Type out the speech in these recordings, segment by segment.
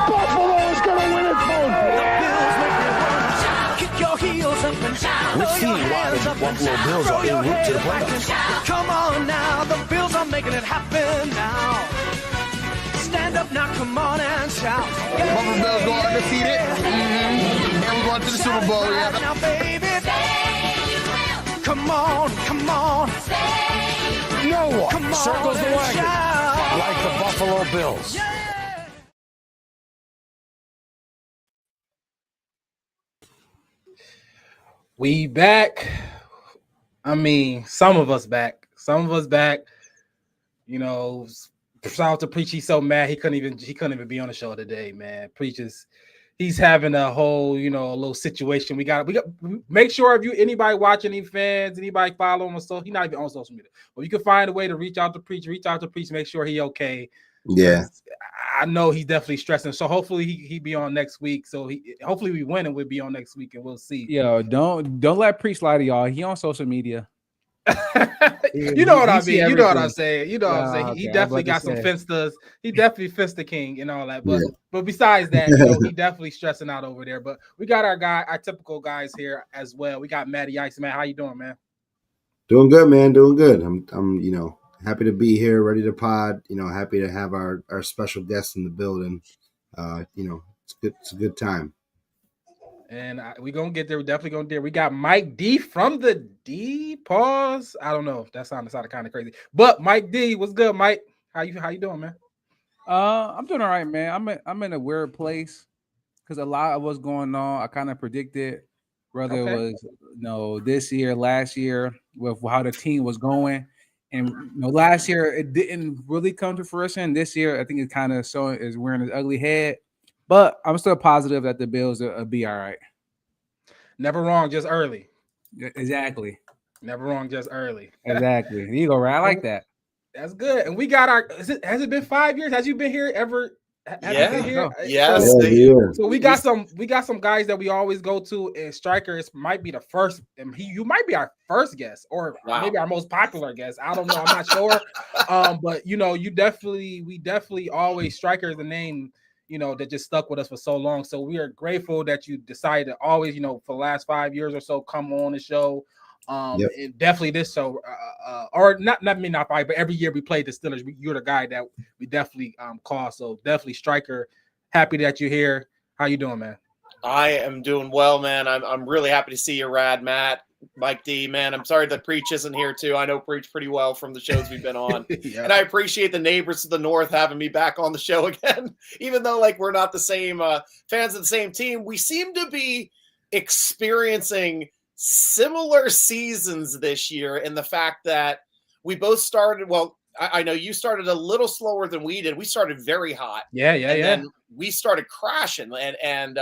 Buffalo is going to win it home. Kick your heels up and shout. We'll see why the Buffalo Bills are en route to the playoffs. Come on now, the Bills are making it happen now. Stand up now, come on and shout. Buffalo Bills go undefeated. And we're going to the Super Bowl. Yeah. Now, baby, come on, come on. No one Come on circles the and wagon shout. like the Buffalo Bills. Yeah. We back. I mean, some of us back. Some of us back. You know, shout out to Preach. He's so mad he couldn't even be on the show today, man. Preach he's having a whole, a little situation. We got make sure if anybody watching, any fans, anybody follow him, so he's not even on social media. But you can find a way to reach out to Preach, make sure he okay. Yeah. I know he's definitely stressing. So hopefully he be on next week. So hopefully we win and we'll be on next week and we'll see. Yo, don't let Preach lie to y'all. He on social media. You know what I mean. You know what I'm saying. You know what I'm saying. Okay, He definitely got some Finstas. He definitely Finsta King and all that. But besides that, he definitely stressing out over there. But we got our typical guys here as well. We got Matty Ice. Man, how you doing, man? Doing good, man. Doing good. I'm happy to be here, ready to pod. Happy to have our special guest in the building. It's good. It's a good time. And we're going to get there. We're definitely going to get there. We got Mike D from the D pause. I don't know if that sounded kind of crazy. But Mike D, what's good, Mike? How you doing, man? I'm doing all right, man. I'm in a weird place because a lot of what's going on, I kind of predicted, whether it was this year, last year, with how the team was going. And last year it didn't really come to fruition. This year, I think it kind of is wearing its ugly head. But I'm still positive that the Bills will be all right. Never wrong, just early. Exactly. Never wrong, just early. Exactly. There you go, right? I like that. That's good. And we got has it been 5 years? Has you been here ever? Yes. So we got some guys that we always go to, and Striker might be the first, and you might be our first guest, or maybe our most popular guest. I don't know. I'm not sure. But we definitely always, Striker is the name, that just stuck with us for so long. So we are grateful that you decided to always, for the last 5 years or so, come on the show. And definitely this show, or not 5, but every year we played the Steelers. You're the guy that we definitely call. So definitely, Striker, happy that you're here. How you doing, man? I am doing well, man. I'm really happy to see you, Rad, Matt, Mike D, man. I'm sorry that Preach isn't here too. I know Preach pretty well from the shows we've been on. And I appreciate the neighbors of the North having me back on the show again. Even though we're not the same fans of the same team, we seem to be experiencing similar seasons this year in the fact that we both started, I know you started a little slower than we did. We started very hot. Yeah. Then we started crashing. And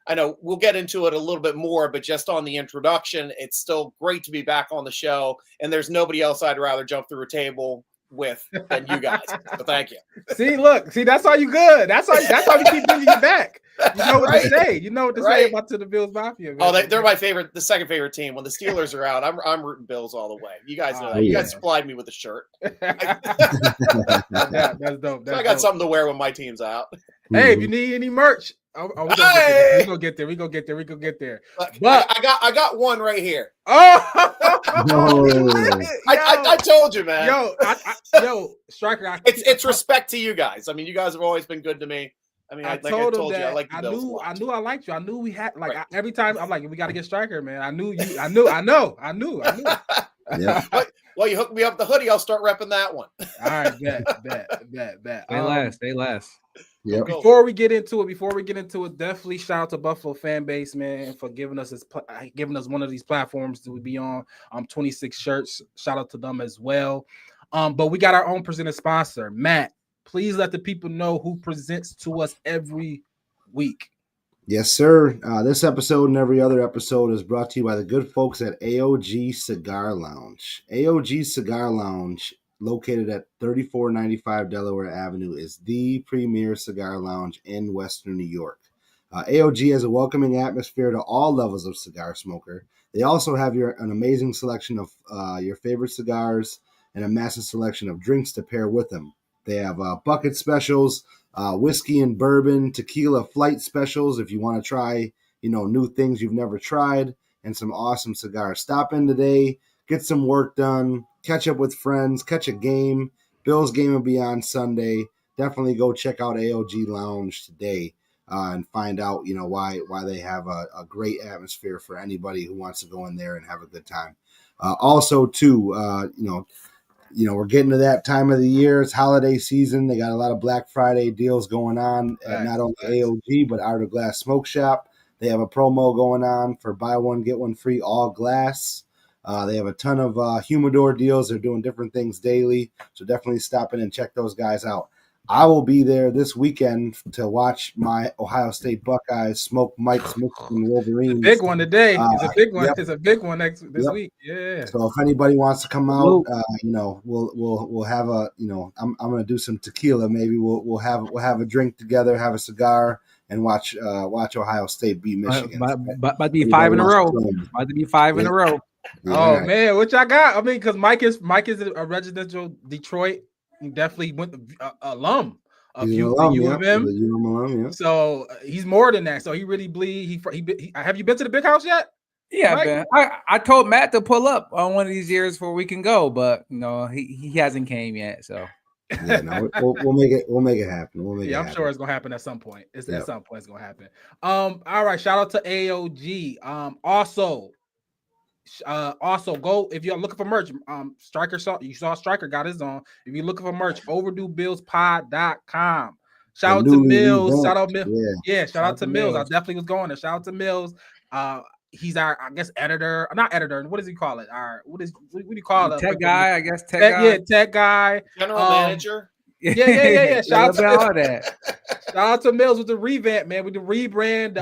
I know we'll get into it a little bit more, but just on the introduction, it's still great to be back on the show. And there's nobody else I'd rather jump through a table with than you guys. So thank you. See, that's why you good. That's why we keep bringing you back. You know what to say. You know what to say about to the Bills Mafia. Man. Oh, they're my favorite, the second favorite team. When the Steelers are out, I'm rooting Bills all the way. You guys know that. You guys supplied me with a shirt. That's dope. So I got something to wear when my team's out. Hey, if you need any merch, we're gonna get there. But I got one right here. Oh, I told you, man. Yo, Striker. It's respect to you guys. I mean, you guys have always been good to me. I mean, I told you, I like the Bills. I knew I liked you. I knew we had every time I'm like, we got to get Striker, man. I knew. I know. Yeah. Well, you hooked me up the hoodie. I'll start repping that one. All right, bet. They last. Yeah. Before we get into it, definitely shout out to Buffalo fan base, man, for giving us one of these platforms to be on. 26 shirts. Shout out to them as well. But we got our own presented sponsor, Matt. Please let the people know who presents to us every week. Yes, sir. This episode and every other episode is brought to you by the good folks at AOG Cigar Lounge. AOG Cigar Lounge, located at 3495 Delaware Avenue, is the premier cigar lounge in Western New York. AOG has a welcoming atmosphere to all levels of cigar smoker. They also have an amazing selection of your favorite cigars and a massive selection of drinks to pair with them. They have bucket specials, whiskey and bourbon, tequila flight specials if you want to try, new things you've never tried, and some awesome cigars. Stop in today, get some work done, catch up with friends, catch a game. Bills game will be on Sunday. Definitely go check out AOG Lounge today and find out, why they have a great atmosphere for anybody who wants to go in there and have a good time. Also, too, we're getting to that time of the year. It's holiday season. They got a lot of Black Friday deals going on at not only AOG, but Art of Glass Smoke Shop. They have a promo going on for buy one, get one free, all glass. They have a ton of humidor deals. They're doing different things daily. So definitely stop in and check those guys out. I will be there this weekend to watch my Ohio State Buckeyes smoke Mike's Michigan Wolverines. Big one today. It's a big one. Yep. It's a big one this week. Yeah. So if anybody wants to come out, we'll have a I'm gonna do some tequila. Maybe we'll have a drink together, have a cigar, and watch Ohio State beat Michigan. About to be 5 in a row. About to be 5 in a row. Yeah. Oh man, what y'all got? I mean, because Mike is a residential Detroit. He definitely went alum of U of M. So he's more than that. So he really bleed. He have you been to the big house yet? Yeah, man. I told Matt to pull up on one of these years before we can go, but he hasn't came yet. So yeah, no, we'll make it happen. I'm sure it's gonna happen at some point. At some point it's gonna happen. All right. Shout out to AOG. Also go if you're looking for merch. Striker saw Striker got his on. If you're looking for merch, overduebillspod.com. Shout out to Mills. Shout out Mills. Yeah, shout out to Mills. I definitely was going there. Shout out to Mills. He's our, I guess, editor. Not editor. What does he call it? What do you call it? Tech guy, I guess. Tech guy. Yeah, tech guy. General manager. Yeah. Shout out to Mills with the revamp, man. With the rebrand.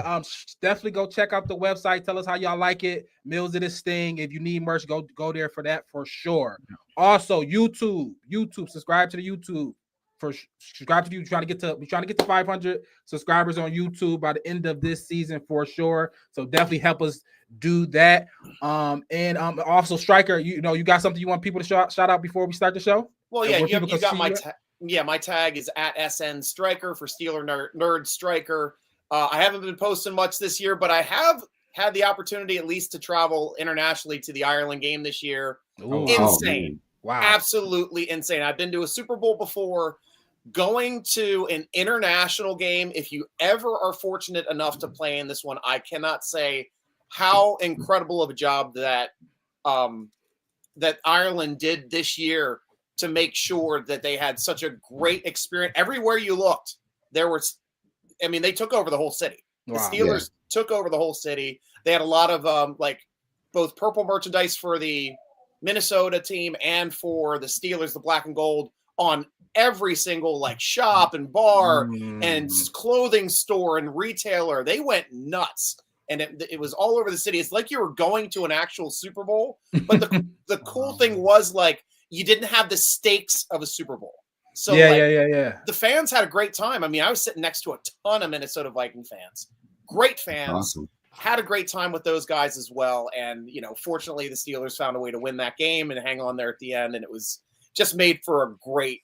Definitely go check out the website. Tell us how y'all like it. Mills did his thing. If you need merch, go there for that for sure. Also, YouTube. Subscribe to the YouTube. Subscribe to you. We're trying to get to 500 subscribers on YouTube by the end of this season for sure. So definitely help us do that. And also Striker, you got something you want people to shout out before we start the show? Well, yeah, you got my my tag is at SN Striker for Steeler Nerd Striker. I haven't been posting much this year, but I have had the opportunity at least to travel internationally to the Ireland game this year. Ooh, insane. Wow. Absolutely insane. I've been to a Super Bowl before. Going to an international game, if you ever are fortunate enough to play in this one, I cannot say how incredible of a job that Ireland did this year to make sure that they had such a great experience. Everywhere you looked, they took over the whole city. The Steelers took over the whole city. They had a lot of both purple merchandise for the Minnesota team and for the Steelers, the black and gold, on every single shop and bar and clothing store and retailer. They went nuts. And it was all over the city. It's like you were going to an actual Super Bowl. But the cool thing was you didn't have the stakes of a Super Bowl. So yeah. The fans had a great time. I mean, I was sitting next to a ton of Minnesota Viking fans. Great fans. Awesome. Had a great time with those guys as well. And, fortunately the Steelers found a way to win that game and hang on there at the end. And it was just made for a great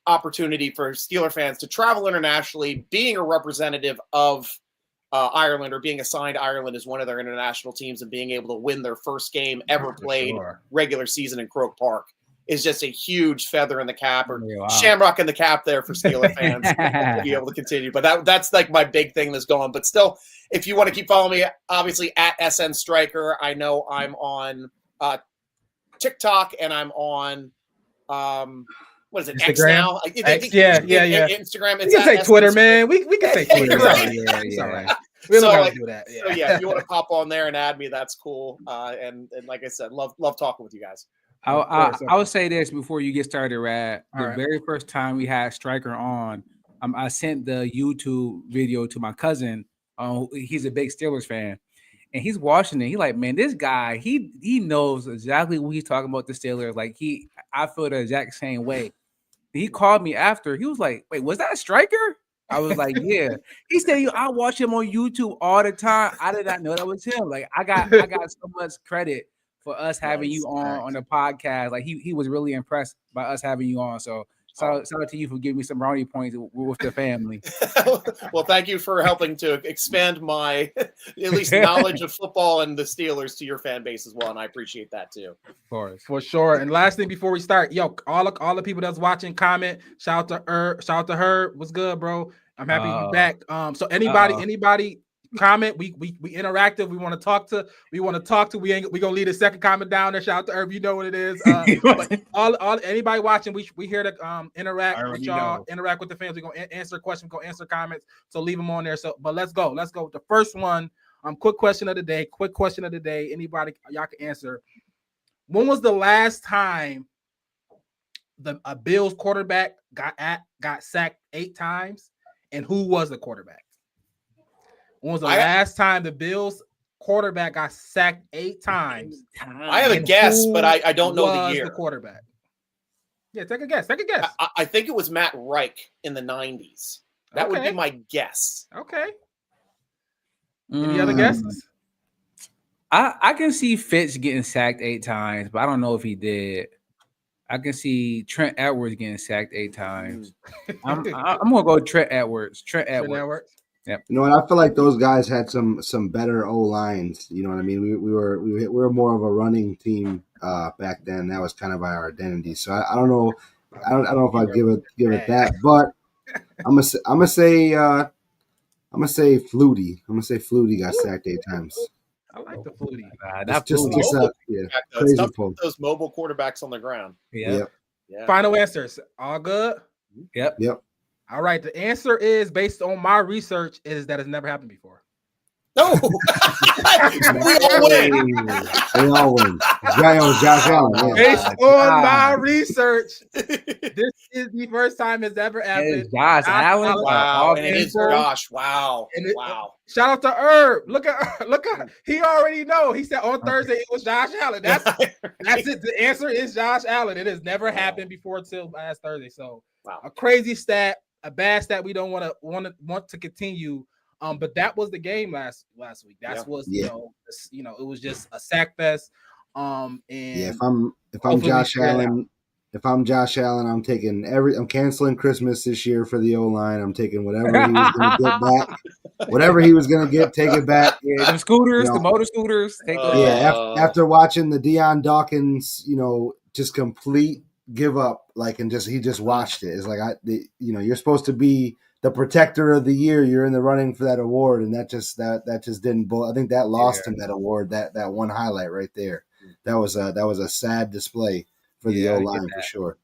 opportunity for Steeler fans to travel internationally, being a representative of Ireland or being assigned Ireland as one of their international teams and being able to win their first game ever played regular season in Croke Park is just a huge feather in the cap or shamrock in the cap there for Steeler fans to be able to continue. But that's my big thing that's going. But still, if you want to keep following me, obviously at SN Striker, I know I'm on TikTok and I'm on what is it? Instagram? X now? Yeah. Instagram. You can say Twitter, man. We can say Twitter. Right. It's all right. We don't gotta do that. Yeah. So if you want to pop on there and add me, that's cool. And like I said, love talking with you guys. I would say this before you get started, Rad. The very first time we had Striker on, I sent the YouTube video to my cousin. He's a big Steelers fan. And he's watching it. He's like, man, this guy, he knows exactly what he's talking about the Steelers. I feel the exact same way. He called me after. He was like, wait, was that a Striker? I was like, yeah. He said, I watch him on YouTube all the time. I did not know that was him. I got so much credit for us having you on the podcast. He was really impressed by us having you on. So Shout out to you for giving me some brownie points with the family. Well, thank you for helping to expand my at least knowledge of football and the Steelers to your fan base as well, and I appreciate that too. Of course, for sure. And last thing before we start, yo, all the people that's watching, comment. Shout out to her. What's good, bro? I'm happy to be back. So anybody comment. We interactive. We want to talk to. We gonna leave a second comment down there. Shout out to Herb. You know what it is. But all anybody watching, we here to interact with y'all, interact with the fans. We gonna answer questions, go answer comments. So leave them on there. So, but let's go. The first one. Quick question of the day. Anybody y'all can answer. When was the last time a Bills quarterback got sacked 8 times, and who was the quarterback? When was the last time the Bills quarterback got sacked 8 times? I have a guess, but I don't know the year. The quarterback. Yeah, take a guess. I think it was Matt Reich in the 90s. That would be my guess. Okay. Any other guesses? I can see Fitz getting sacked 8 times, but I don't know if he did. I can see Trent Edwards getting sacked 8 times. I'm gonna go Trent Edwards. Yep. You know what? I feel like those guys had some better O lines. You know what I mean? We were more of a running team back then. That was kind of our identity. So I don't know. I don't know if I give it that, but I'm gonna say Flutie. I'm gonna say Flutie got sacked 8 times. I like the Flutie. Crazy those mobile quarterbacks on the ground. Yeah. Final answers. All good. Yep. All right. The answer is, based on my research, is that it's never happened before. No. We all win. Josh Allen. Based on my research, this is the first time it's ever happened. Josh Allen. Wow. And it is Josh. Wow. Wow. Shout out to Herb. Look at he already know. He said on Thursday it was Josh Allen. That's it. The answer is Josh Allen. It has never happened before till last Thursday. So a crazy stat, a bad stat we don't want to continue. But that was the game last week. It was just a sack fest. And if I'm Josh Allen, I'm canceling Christmas this year for the O-line. I'm taking whatever he was going to get back. Whatever he was going to get, take it back. Yeah, the scooters, the motor scooters. After watching the Deion Dawkins, just complete give up, he just watched it. It's like you're supposed to be the protector of the year. You're in the running for that award, and that just didn't. I think that lost him that award. That one highlight right there. That was a sad display for the O-line for sure.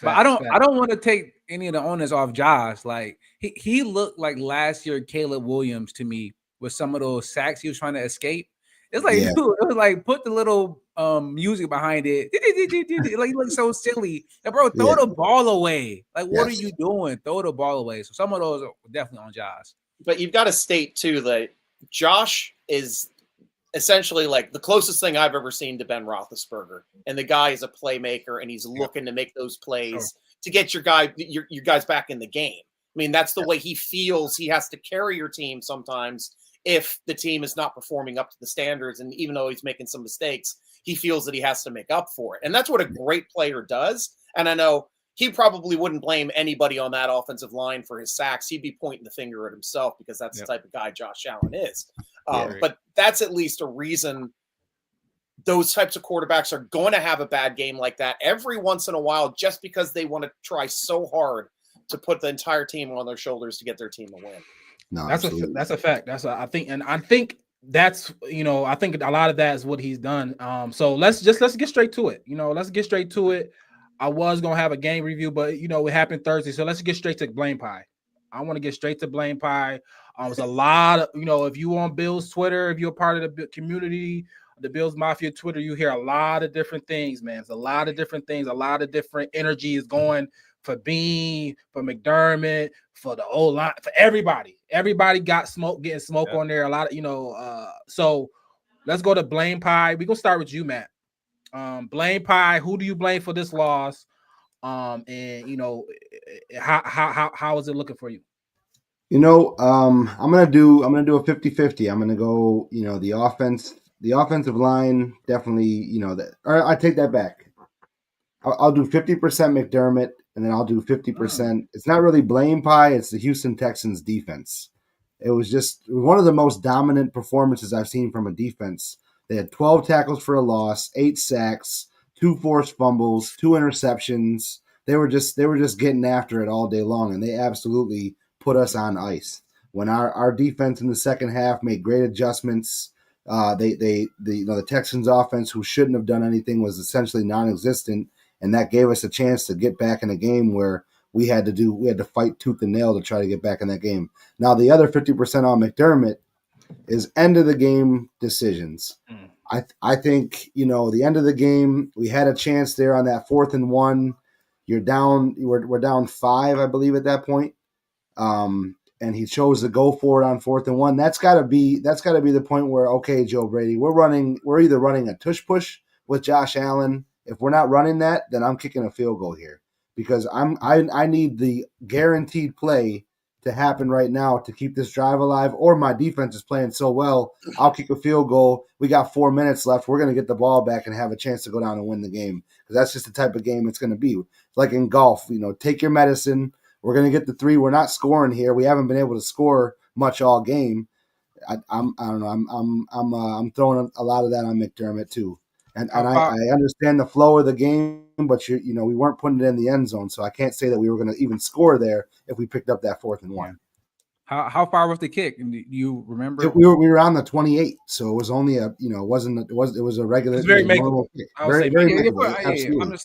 But I don't want to take any of the onus off Josh. Like he looked like last year Caleb Williams to me with some of those sacks he was trying to escape. It's like, dude, it was like put the little music behind it. Like he looks so silly. Like, bro, throw the ball away. Like, what are you doing? Throw the ball away. So some of those are definitely on Josh. But you've got to state too that Josh is essentially like the closest thing I've ever seen to Ben Roethlisberger. And the guy is a playmaker, and he's looking to make those plays to get your guys back in the game. I mean, that's the way he feels. He has to carry your team sometimes if the team is not performing up to the standards. And even though he's making some mistakes, he feels that he has to make up for it. And that's what a great player does. And I know he probably wouldn't blame anybody on that offensive line for his sacks. He'd be pointing the finger at himself because that's the type of guy Josh Allen is. But that's at least a reason those types of quarterbacks are going to have a bad game like that every once in a while, just because they want to try so hard to put the entire team on their shoulders to get their team a win. No, that's a fact. I think that's I think a lot of that is what he's done. So let's get straight to it. Let's get straight to it. I was gonna have a game review, but it happened Thursday, so let's get straight to Blame Pie. I want to get straight to Blame Pie. There's a lot of if you on Bills Twitter, if you're a part of the community, the Bills Mafia Twitter, you hear a lot of different things, man. There's a lot of different things, a lot of different energy is going for Bean, for McDermott, for the old line, for everybody. Everybody got getting smoke on there. A lot of, so let's go to Blame Pie. We're gonna start with you, Matt. Blame Pie, who do you blame for this loss? And how is it looking for you? I'm gonna do a 50-50. I'm gonna go, the offensive line definitely, or I take that back. I'll do 50% McDermott, and then I'll do 50%. It's not really blame pie. It's the Houston Texans defense. It was one of the most dominant performances I've seen from a defense. They had 12 tackles for a loss, 8 sacks, 2 forced fumbles, 2 interceptions. They were just getting after it all day long, and they absolutely put us on ice. When our defense in the second half made great adjustments, the Texans offense, who shouldn't have done anything, was essentially non-existent, and that gave us a chance to get back in a game where we had to fight tooth and nail to try to get back in that game. Now the other 50% on McDermott is end of the game decisions. I think, the end of the game, we had a chance there on that 4th and 1. We're down 5, I believe, at that point. And he chose to go for it on 4th and 1. That's got to be the point where, okay, Joe Brady, we're either running a tush push with Josh Allen. If we're not running that, then I'm kicking a field goal here, because I need the guaranteed play to happen right now to keep this drive alive, or my defense is playing so well, I'll kick a field goal. We got 4 minutes left. We're going to get the ball back and have a chance to go down and win the game, because that's just the type of game it's going to be. Like in golf, take your medicine. We're going to get the 3. We're not scoring here. We haven't been able to score much all game. I don't know. I'm throwing a lot of that on McDermott too. And I understand the flow of the game, but we weren't putting it in the end zone, so I can't say that we were going to even score there if we picked up that 4th and 1. How far was the kick? Do you remember? We were on the 28, so it was only it was a regular. It's very makeable kick. Very makeable. Absolutely.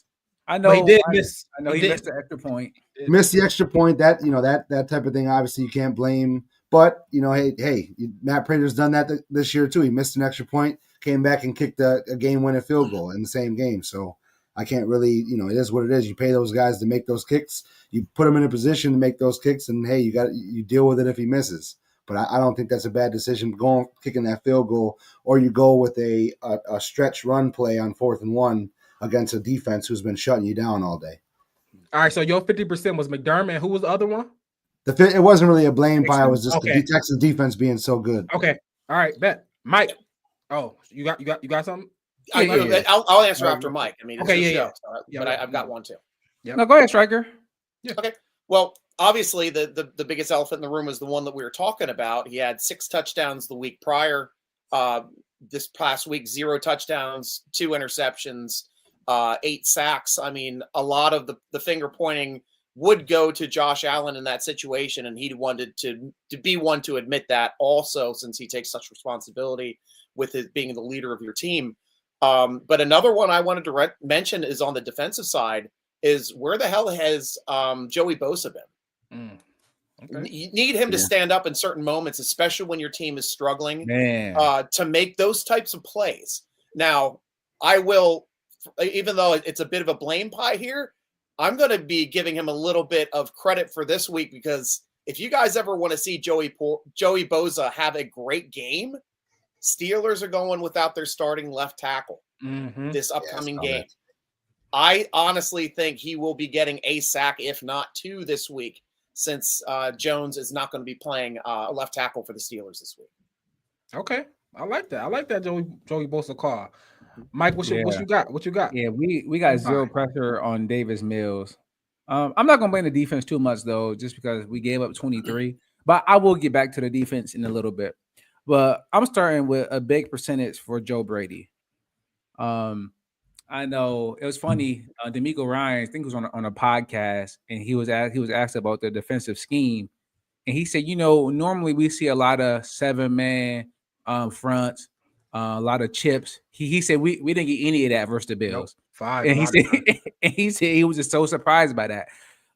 I know he did miss. I know he missed the extra point. Missed the extra point. That that type of thing. Obviously, you can't blame. But hey, Matt Prater's done that this year too. He missed an extra point, came back and kicked a game-winning field goal in the same game. So I can't really, it is what it is. You pay those guys to make those kicks. You put them in a position to make those kicks, and hey, you deal with it if he misses. But I don't think that's a bad decision, kicking that field goal, or you go with a stretch run play on 4th and 1 against a defense who's been shutting you down all day. All right, so your 50% was McDermott, and who was the other one? It wasn't really a blame pie. It was just the Texas defense being so good. Okay. All right, bet. Mike. Oh, you got something? I'll answer after Mike. I mean, okay, but I've got one too. Yep. No, go ahead, Striker. Yeah. Okay. Well, obviously the biggest elephant in the room is the one that we were talking about. He had 6 touchdowns the week prior. This past week, 0 touchdowns, 2 interceptions, 8 sacks. I mean, a lot of the finger pointing would go to Josh Allen in that situation, and he wanted to be one to admit that also, since he takes such responsibility with it being the leader of your team. But another one I wanted to mention is on the defensive side is where the hell has Joey Bosa been? Okay. You need him to stand up in certain moments, especially when your team is struggling to make those types of plays. Now, I will, even though it's a bit of a blame pie here, I'm going to be giving him a little bit of credit for this week, because if you guys ever want to see Joey Bosa have a great game, Steelers are going without their starting left tackle this upcoming game. I honestly think he will be getting a sack, if not 2 this week, since Jones is not going to be playing left tackle for the Steelers this week. Okay. I like that. I like that Joey Bosa call. Mike, what you got? What you got? Yeah, we got 0 pressure on Davis Mills. I'm not gonna blame the defense too much though, just because we gave up 23. But I will get back to the defense in a little bit. But I'm starting with a big percentage for Joe Brady. I know it was funny. D'Amico Ryan, I think, was on a podcast, and he was asked about the defensive scheme, and he said, normally we see a lot of 7-man fronts. A lot of chips. He said we didn't get any of that versus the Bills. Nope. 5. And he said he was just so surprised by that.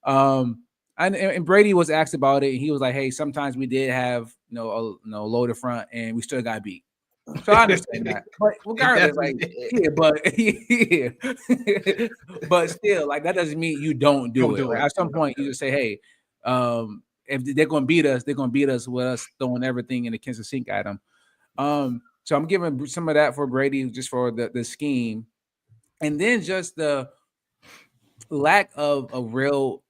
And Brady was asked about it, and he was like, "Hey, sometimes we did have a loaded front, and we still got beat." So I understand that. But regardless, but still, like, that doesn't mean you don't do it. Like, at some point, you just say, "Hey, if they're going to beat us, they're going to beat us with us throwing everything in the kitchen sink at them." So I'm giving some of that for Brady, just for the scheme. And then just the lack of a real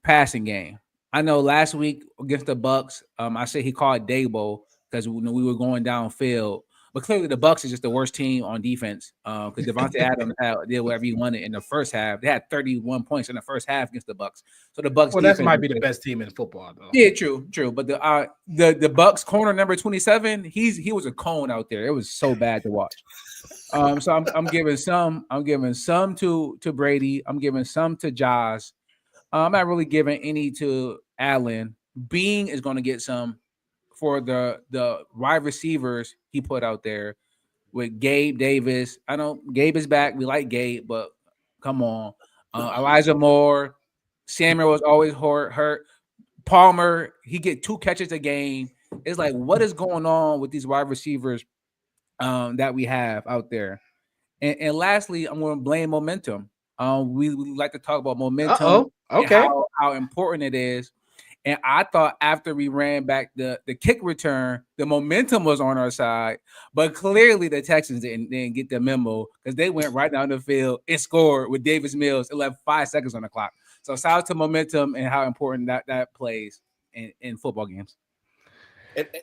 passing game. I know last week against the Bucks, I said he called Dabo because we were going downfield. But clearly, the Bucs is just the worst team on defense because Devontae Adams did whatever he wanted in the first half. They had 31 points in the first half against the Bucs. So the Bucs. Well, that might be the best team in football, though. Yeah, true. But the Bucs corner number 27, he was a cone out there. It was so bad to watch. So I'm giving some to Brady. I'm giving some to Josh. I'm not really giving any to Allen. Bean is going to get some for the wide receivers he put out there with Gabe Davis. Gabe is back. We like Gabe, but come on. Elijah Moore, Samuel was always hurt. Palmer, he get 2 catches a game. It's like, what is going on with these wide receivers that we have out there? And lastly, I'm going to blame momentum. We like to talk about momentum. Okay. And how important it is. And I thought after we ran back the kick return, the momentum was on our side. But clearly the Texans didn't get the memo because they went right down the field and scored with Davis Mills and left 5 seconds on the clock. So shout out to momentum and how important that plays in football games.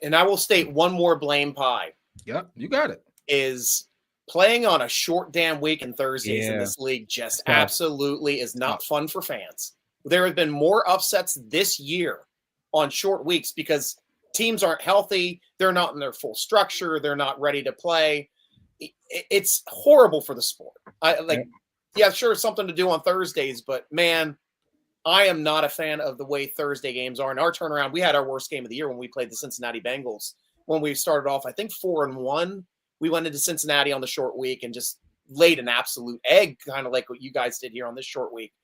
And I will state one more blame pie. Yep, you got it. Is playing on a short damn week and Thursdays in this league just absolutely is not fun for fans. There have been more upsets this year on short weeks because teams aren't healthy. They're not in their full structure. They're not ready to play. It's horrible for the sport. Sure, something to do on Thursdays, but man, I am not a fan of the way Thursday games are. And our turnaround, we had our worst game of the year when we played the Cincinnati Bengals. When we started off, I think 4-1, we went into Cincinnati on the short week and just laid an absolute egg, kind of like what you guys did here on this short week.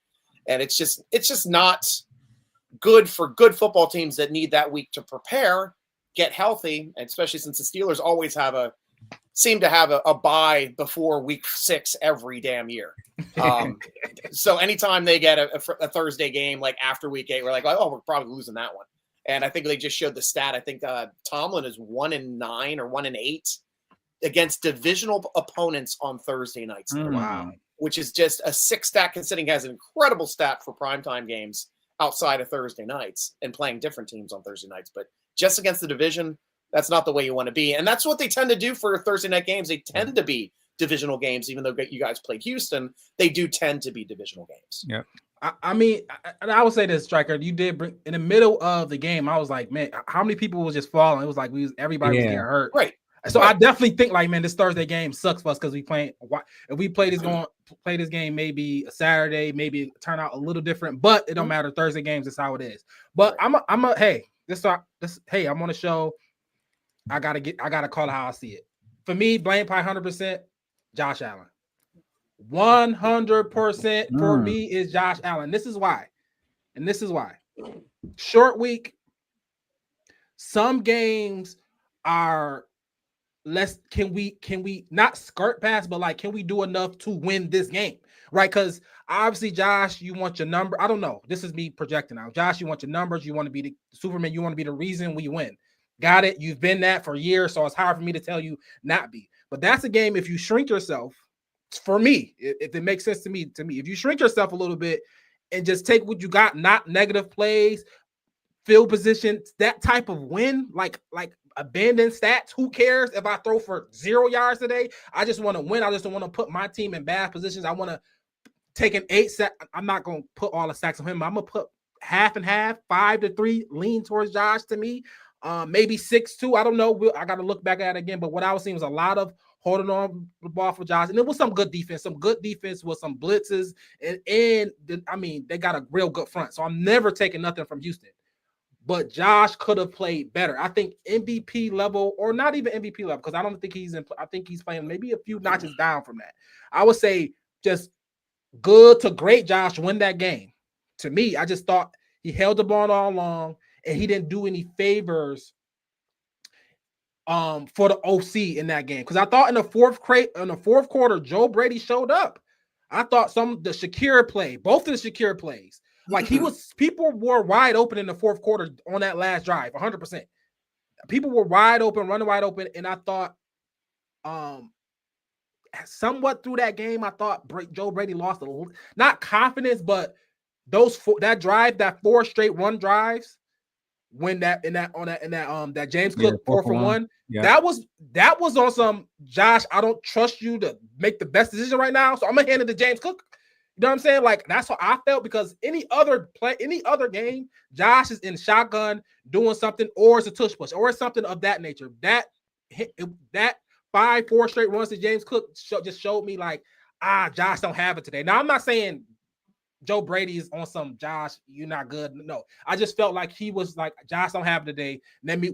And it's just not good for good football teams that need that week to prepare, get healthy, and especially since the Steelers always seem to have a bye before week 6 every damn year. So anytime they get a Thursday game like after week 8, we're like, oh, we're probably losing that one. And I think they just showed the stat. I think Tomlin is 1-9 or 1-8 against divisional opponents on Thursday nights. Wow. Which is just a 6 stat considering he has an incredible stat for primetime games outside of Thursday nights and playing different teams on Thursday nights. But just against the division, that's not the way you want to be. And that's what they tend to do for Thursday night games. They tend to be divisional games, even though you guys played Houston, they do tend to be divisional games. Yeah. I mean, I would say this, Striker, you did bring in the middle of the game. I was like, man, how many people was just falling? It was like everybody was getting hurt. Right. So I definitely think like, man, this Thursday game sucks for us because if we play this game maybe a Saturday, maybe turn out a little different, but it don't matter. Thursday games is how it is. But I'm on the show. I gotta call it how I see it. For me, blame pie 100%, Josh Allen. 100% for me is Josh Allen. This is why. Short week. Some games are less. Can we not skirt past, but like, can we do enough to win this game? Right? Because obviously, Josh, you want your number. I don't know. This is me projecting now. Josh, you want your numbers. You want to be the Superman. You want to be the reason we win. Got it. You've been that for years, so it's hard for me to tell you not be. But that's a game if you shrink yourself. For me, if it makes sense to me, if you shrink yourself a little bit and just take what you got, not negative plays, field position, that type of win, like abandoned stats. Who cares if I throw for 0 yards today? I just want to win. I just don't want to put my team in bad positions. I want to take an 8 sack. I'm not going to put all the sacks on him. I'm going to put half and half, 5-3, lean towards Josh to me. Maybe 6-2. I don't know. I got to look back at it again. But what I was seeing was a lot of holding on the ball for Josh. And it was some good defense with some blitzes. And they got a real good front. So I'm never taking nothing from Houston. But Josh could have played better. I think MVP level, or not even MVP level, because I don't think I think he's playing maybe a few notches down from that. I would say just good to great Josh win that game. To me, I just thought he held the ball all along and he didn't do any favors for the OC in that game. Because I thought in the fourth quarter, Joe Brady showed up. I thought the Shakira play, both of the Shakira plays, like people were wide open in the fourth quarter on that last drive, 100%. People were wide open, running wide open, and I thought somewhat through that game, I thought Joe Brady lost not confidence, but that 4 straight run drives when that James Cook 4-for-1. Yeah. That was on some Josh. I don't trust you to make the best decision right now, so I'm gonna hand it to James Cook. You know what I'm saying? Like that's how I felt because any other game, Josh is in shotgun doing something, or it's a tush push, or it's something of that nature. That 5-4 straight runs to James Cook just showed me like, Josh don't have it today. Now I'm not saying Joe Brady is on some Josh, you're not good. No, I just felt like he was like, Josh don't have it today.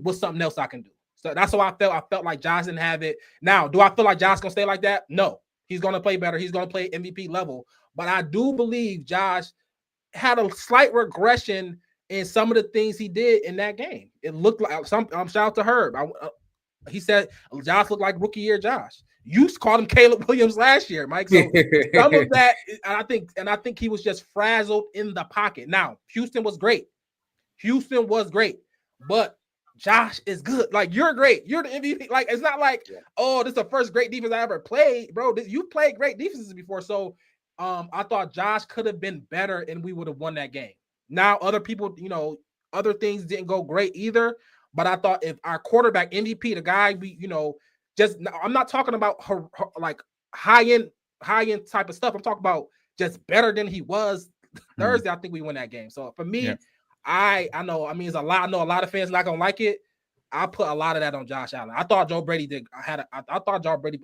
What's something else I can do? So that's how I felt. I felt like Josh didn't have it. Now, do I feel like Josh gonna stay like that? No, he's gonna play better. He's gonna play MVP level. But I do believe Josh had a slight regression in some of the things he did in that game. It looked like shout out to Herb. He said Josh looked like rookie year Josh. You called him Caleb Williams last year, Mike. So some of that, I think he was just frazzled in the pocket. Now, Houston was great. But Josh is good. Like, you're great. You're the MVP. Like, it's not like, this is the first great defense I ever played, bro. You played great defenses before. So I thought Josh could have been better and we would have won that game. Now, other people, other things didn't go great either. But I thought if our quarterback MVP, the guy I'm not talking about her like high end type of stuff. I'm talking about just better than he was Thursday. I think we win that game. So for me, I know. I mean, it's a lot. I know a lot of fans not gonna like it. I put a lot of that on Josh Allen. I thought Joe Brady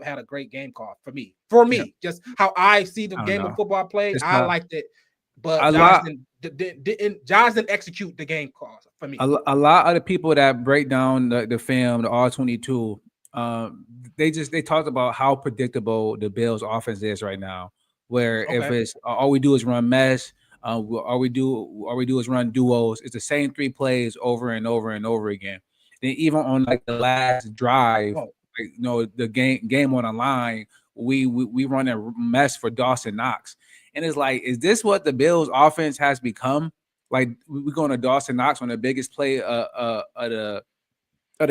had a great game call for me. Just how I see the game of football played, I liked it. But Josh didn't execute the game call for me. A lot of the people that break down the film, the R22, they talked about how predictable the Bills' offense is right now. Where if it's all we do is run mesh, all we do is run duos. It's the same 3 plays over and over and over again. Then even on like the last drive, the game on the line, we run a mess for Dawson Knox. And it's like, is this what the Bills offense has become? Like, we're going to Dawson Knox on the biggest play of the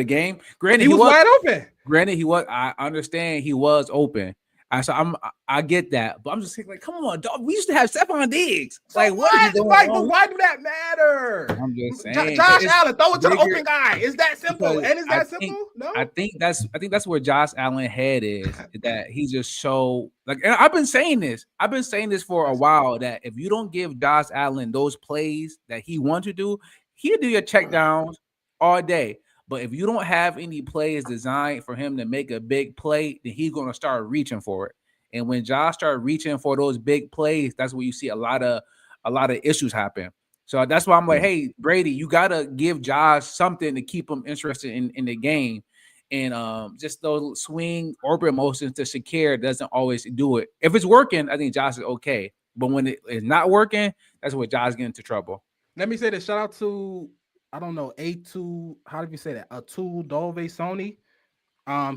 game. Granted, he was wide open. Granted, I understand he was open. I get that, but I'm just saying, like, come on, dog. We used to have Stephon Diggs. Like, what? Why do that matter? I'm just saying, Josh Allen, throw it to the open guy. Is that simple? And is that simple? No. I think that's where Josh Allen's head is. That he just so like. And I've been saying this for a while. That if you don't give Josh Allen those plays that he wants to do, he'll do your check downs all day. But if you don't have any plays designed for him to make a big play, then he's going to start reaching for it. And when Josh starts reaching for those big plays, that's where you see a lot of issues happen. So that's why I'm like, hey, Brady, you got to give Josh something to keep him interested in the game. And just those swing orbit motions to Shakir doesn't always do it. If it's working, I think Josh is okay. But when it is not working, that's where Josh gets into trouble. Let me say this. Shout out to I don't know, A2, how did you say that? Atul Dove Sony.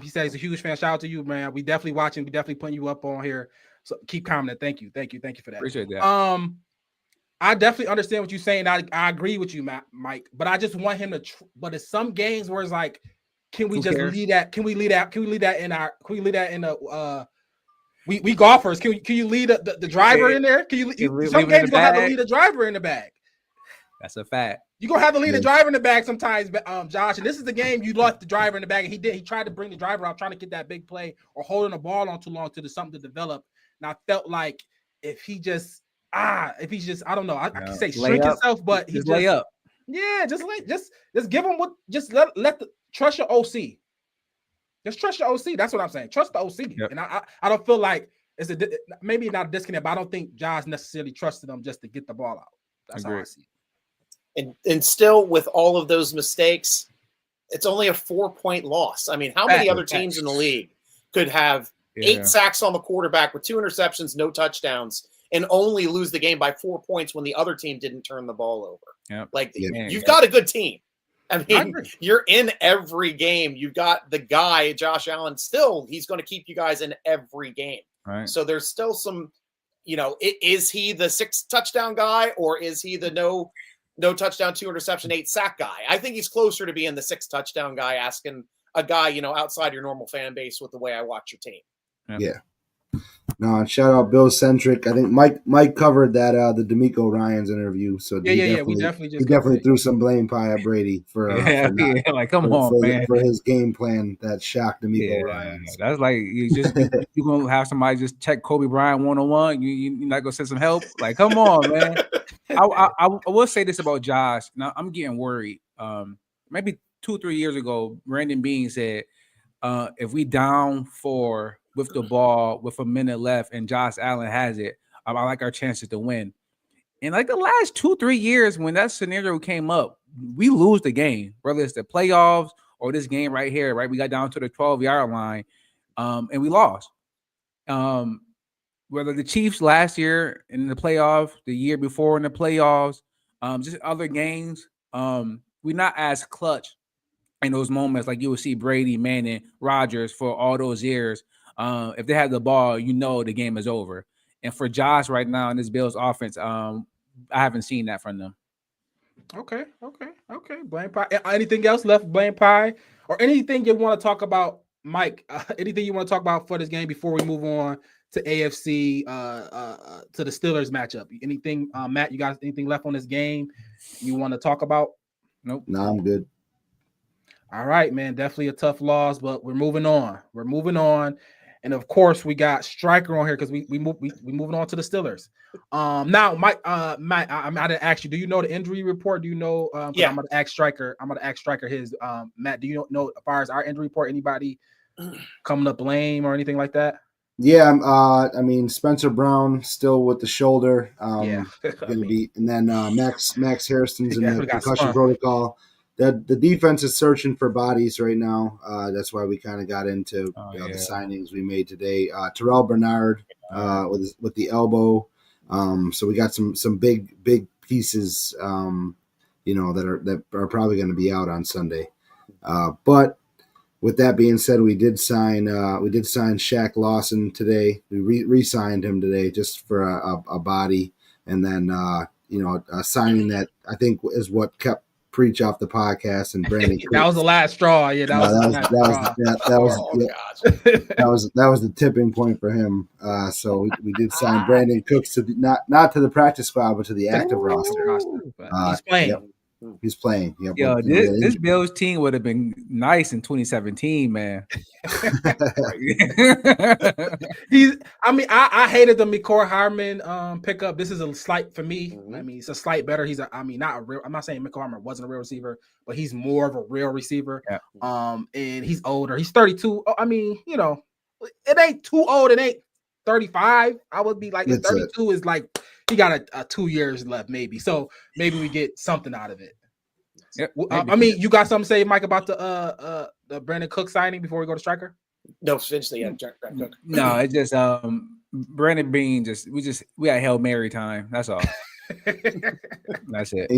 He said he's a huge fan. Shout out to you, man. We definitely watching. We definitely putting you up on here. So keep commenting. Thank you for that. Appreciate that. I definitely understand what you're saying. I agree with you, Mike. But I just want him to. But it's some games where it's like, can we just leave that? Can we leave that in the? We golfers. Can you lead the driver in there? Can you? Some games gonna have to lead the driver in the bag. That's a fact. You're going to have to lead the driver in the bag sometimes, Josh. And this is the game you left the driver in the bag. And he tried to bring the driver out, trying to get that big play or holding the ball on too long to something to develop. And I felt like if he's just, I don't know. I can say shrink himself, but he just lay up. Yeah, just give him trust your OC. Just trust your OC. That's what I'm saying. Trust the OC. Yep. And I don't feel like it's maybe not a disconnect, but I don't think Josh necessarily trusted him just to get the ball out. That's how I see it. And still, with all of those mistakes, it's only a 4-point loss. I mean, how many other teams in the league could have 8 sacks on the quarterback with 2 interceptions, no touchdowns, and only lose the game by 4 points when the other team didn't turn the ball over? Yep. Like, you've got a good team. I mean, you're in every game. You've got the guy, Josh Allen, still, he's going to keep you guys in every game. Right. So there's still some, is he the 6 touchdown guy, or is he the no touchdown, 2 interception, 8 sack guy? I think he's closer to being the 6 touchdown guy, asking a guy, outside your normal fan base with the way I watch your team. Yeah. No, and shout out Bill Centric. I think Mike covered that the D'Amico Ryans interview. So We definitely threw some blame pie at Brady for like come on, man, for his game plan that shocked D'Amico Ryans. That's like you gonna have somebody just check Kobe Bryant 1-on-1. You're not gonna send some help. Like, come on, man. I will say this about Josh. Now I'm getting worried. Maybe 2-3 years ago, Brandon Bean said, if we down 4 with the ball with a minute left and Josh Allen has it, I like our chances to win. And like the last 2-3 years, when that scenario came up, we lose the game, whether it's the playoffs or this game right here, right? We got down to the 12-yard line, and we lost. Whether the Chiefs last year in the playoffs, the year before in the playoffs, just other games, we're not as clutch in those moments like you would see Brady, Manning, Rodgers for all those years. If they have the ball, the game is over. And for Josh right now in this Bills offense, I haven't seen that from them. Okay. Blame pie. Anything else left? Blame pie or anything you want to talk about, Mike? Anything you want to talk about for this game before we move on to AFC to the Steelers matchup? Anything, Matt? You guys anything left on this game you want to talk about? Nope. No, I'm good. All right, man. Definitely a tough loss, but we're moving on. And of course, we got Striker on here because we moving on to the Steelers. Now, Mike, Matt, I'm gonna ask you. Do you know the injury report? Do you know? Yeah. I'm gonna ask Striker his. Matt, do you know as far as our injury report? Anybody coming to blame or anything like that? Yeah, I mean Spencer Brown still with the shoulder. Gonna be, and then Max Harrison's in the concussion protocol. The defense is searching for bodies right now. That's why we kind of got into the signings we made today. Terrell Bernard with the elbow. So we got some big pieces, that are probably going to be out on Sunday. But with that being said, we did sign Shaq Lawson today. We re-signed him today just for a body, and then signing that I think is what kept Preach off the podcast and Brandon. That was the last straw. Yeah, that was the tipping point for him. So we did sign Brandon Cooks to not to the practice squad, but to the active roster. He's playing. Yep. He's playing. Yep. Yo, this Bills team would have been nice in 2017, man. I hated the McCord Harmon pickup. This is a slight for me. Mm-hmm. I mean, it's a slight better. Not a real. I'm not saying McCord Harmon wasn't a real receiver, but he's more of a real receiver. Yeah. And he's older. He's 32. I mean, it ain't too old. It ain't 35. I would be like 32 is like he got a 2 years left, maybe. So maybe we get something out of it. Yep, you got something to say, Mike, about the Brandon Cook signing before we go to Striker? No, essentially, yeah. Cook. No, it's just Brandon Bean. We had Hail Mary time. That's all. That's it.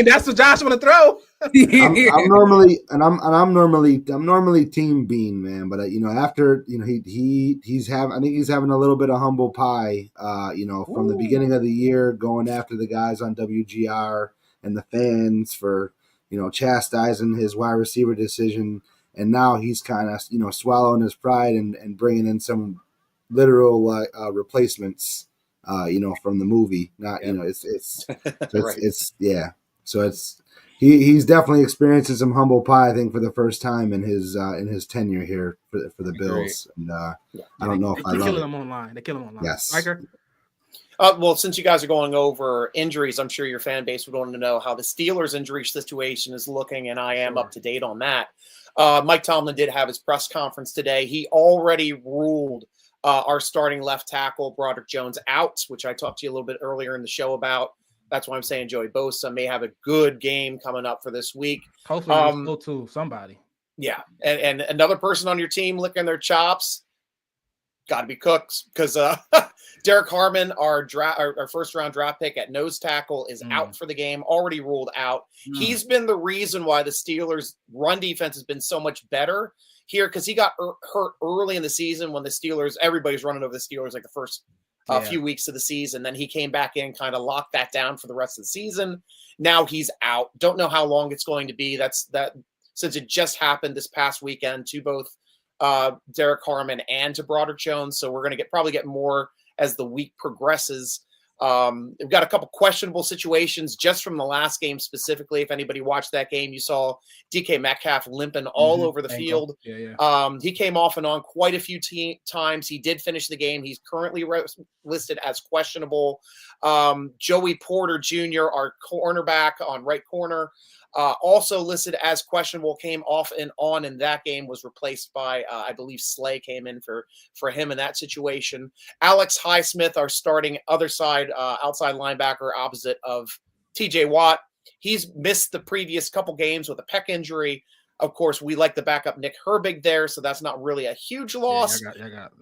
That's what Josh want to throw. I'm normally team Bean, man. But after he's having a little bit of humble pie. From the beginning of the year, going after the guys on WGR and the fans for chastising his wide receiver decision, and now he's kind of swallowing his pride and bringing in some literal replacements. From the movie, not So he's definitely experiencing some humble pie, I think, for the first time in his tenure here for the Bills. And I don't know if I love it. They're killing him online. Yes. Riker? Well, since you guys are going over injuries, I'm sure your fan base would want to know how the Steelers' injury situation is looking, and I am up to date on that. Mike Tomlin did have his press conference today. He already ruled our starting left tackle, Broderick Jones, out, which I talked to you a little bit earlier in the show about. That's why I'm saying Joey Bosa may have a good game coming up for this week. Hopefully, we'll go to somebody. Yeah, and another person on your team licking their chops, got to be Cooks, because Derek Harmon, our first-round draft pick at nose tackle, is out for the game, already ruled out. He's been the reason why the Steelers' run defense has been so much better here, because he got hurt early in the season when everybody's running over the Steelers like the first few weeks of the season. Then he came back in, kind of locked that down for the rest of the season. Now he's out. Don't know how long it's going to be. That since it just happened this past weekend to both Derek Harmon and to Broderick Jones. So we're going to probably get more as the week progresses. We've got a couple questionable situations just from the last game specifically. If anybody watched that game, you saw DK Metcalf limping all over the field. He came off and on quite a few times. He did finish the game. He's currently listed as questionable. Joey Porter Jr., our cornerback on right corner, also listed as questionable, came off and on in that game, was replaced by, I believe Slay came in for him in that situation. Alex Highsmith, our starting other side, outside linebacker opposite of TJ Watt. He's missed the previous couple games with a pec injury. Of course, we like the backup Nick Herbig there, so that's not really a huge loss. I got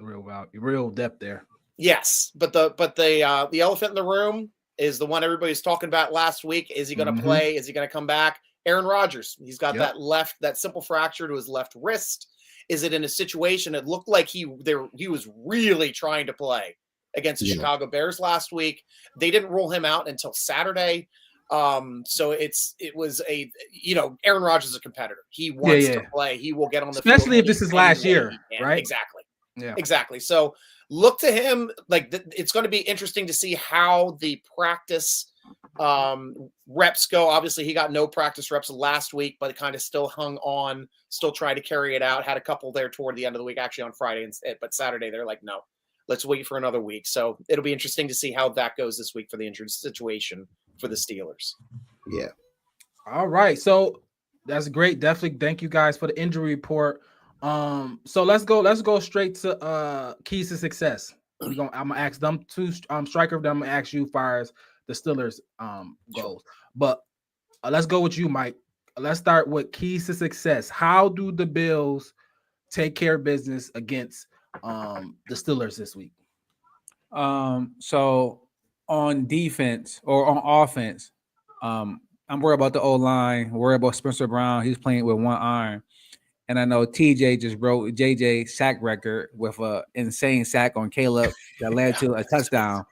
real depth there. Yes, but the elephant in the room is the one everybody's talking about last week. Is he going to play? Is he going to come back? Aaron Rodgers. He's got that simple fracture to his left wrist. Is it in a situation? It looked like he was really trying to play against the Chicago Bears last week. They didn't rule him out until Saturday. So it was Aaron Rodgers is a competitor. He wants to play. He will get on the field. Especially if this is last year, right? Exactly. Yeah. Exactly. So look to him. It's going to be interesting to see how the practice reps go. Obviously, he got no practice reps last week, but kind of still hung on, still trying to carry it out. Had a couple there toward the end of the week, actually on Friday, but Saturday they're like, no, let's wait for another week. So it'll be interesting to see how that goes this week for the injured situation for the Steelers. Yeah. All right. So that's great. Definitely thank you guys for the injury report. So let's go straight to keys to success. I'm gonna ask them two striker, then I'm gonna ask you fires the Steelers goals. But let's go with you, Mike. Let's start with keys to success. How do the Bills take care of business against the Steelers this week? So on defense or on offense, I'm worried about the O-line, worried about Spencer Brown. He's playing with one arm. And I know TJ just broke JJ's sack record with an insane sack on Caleb that led to a touchdown.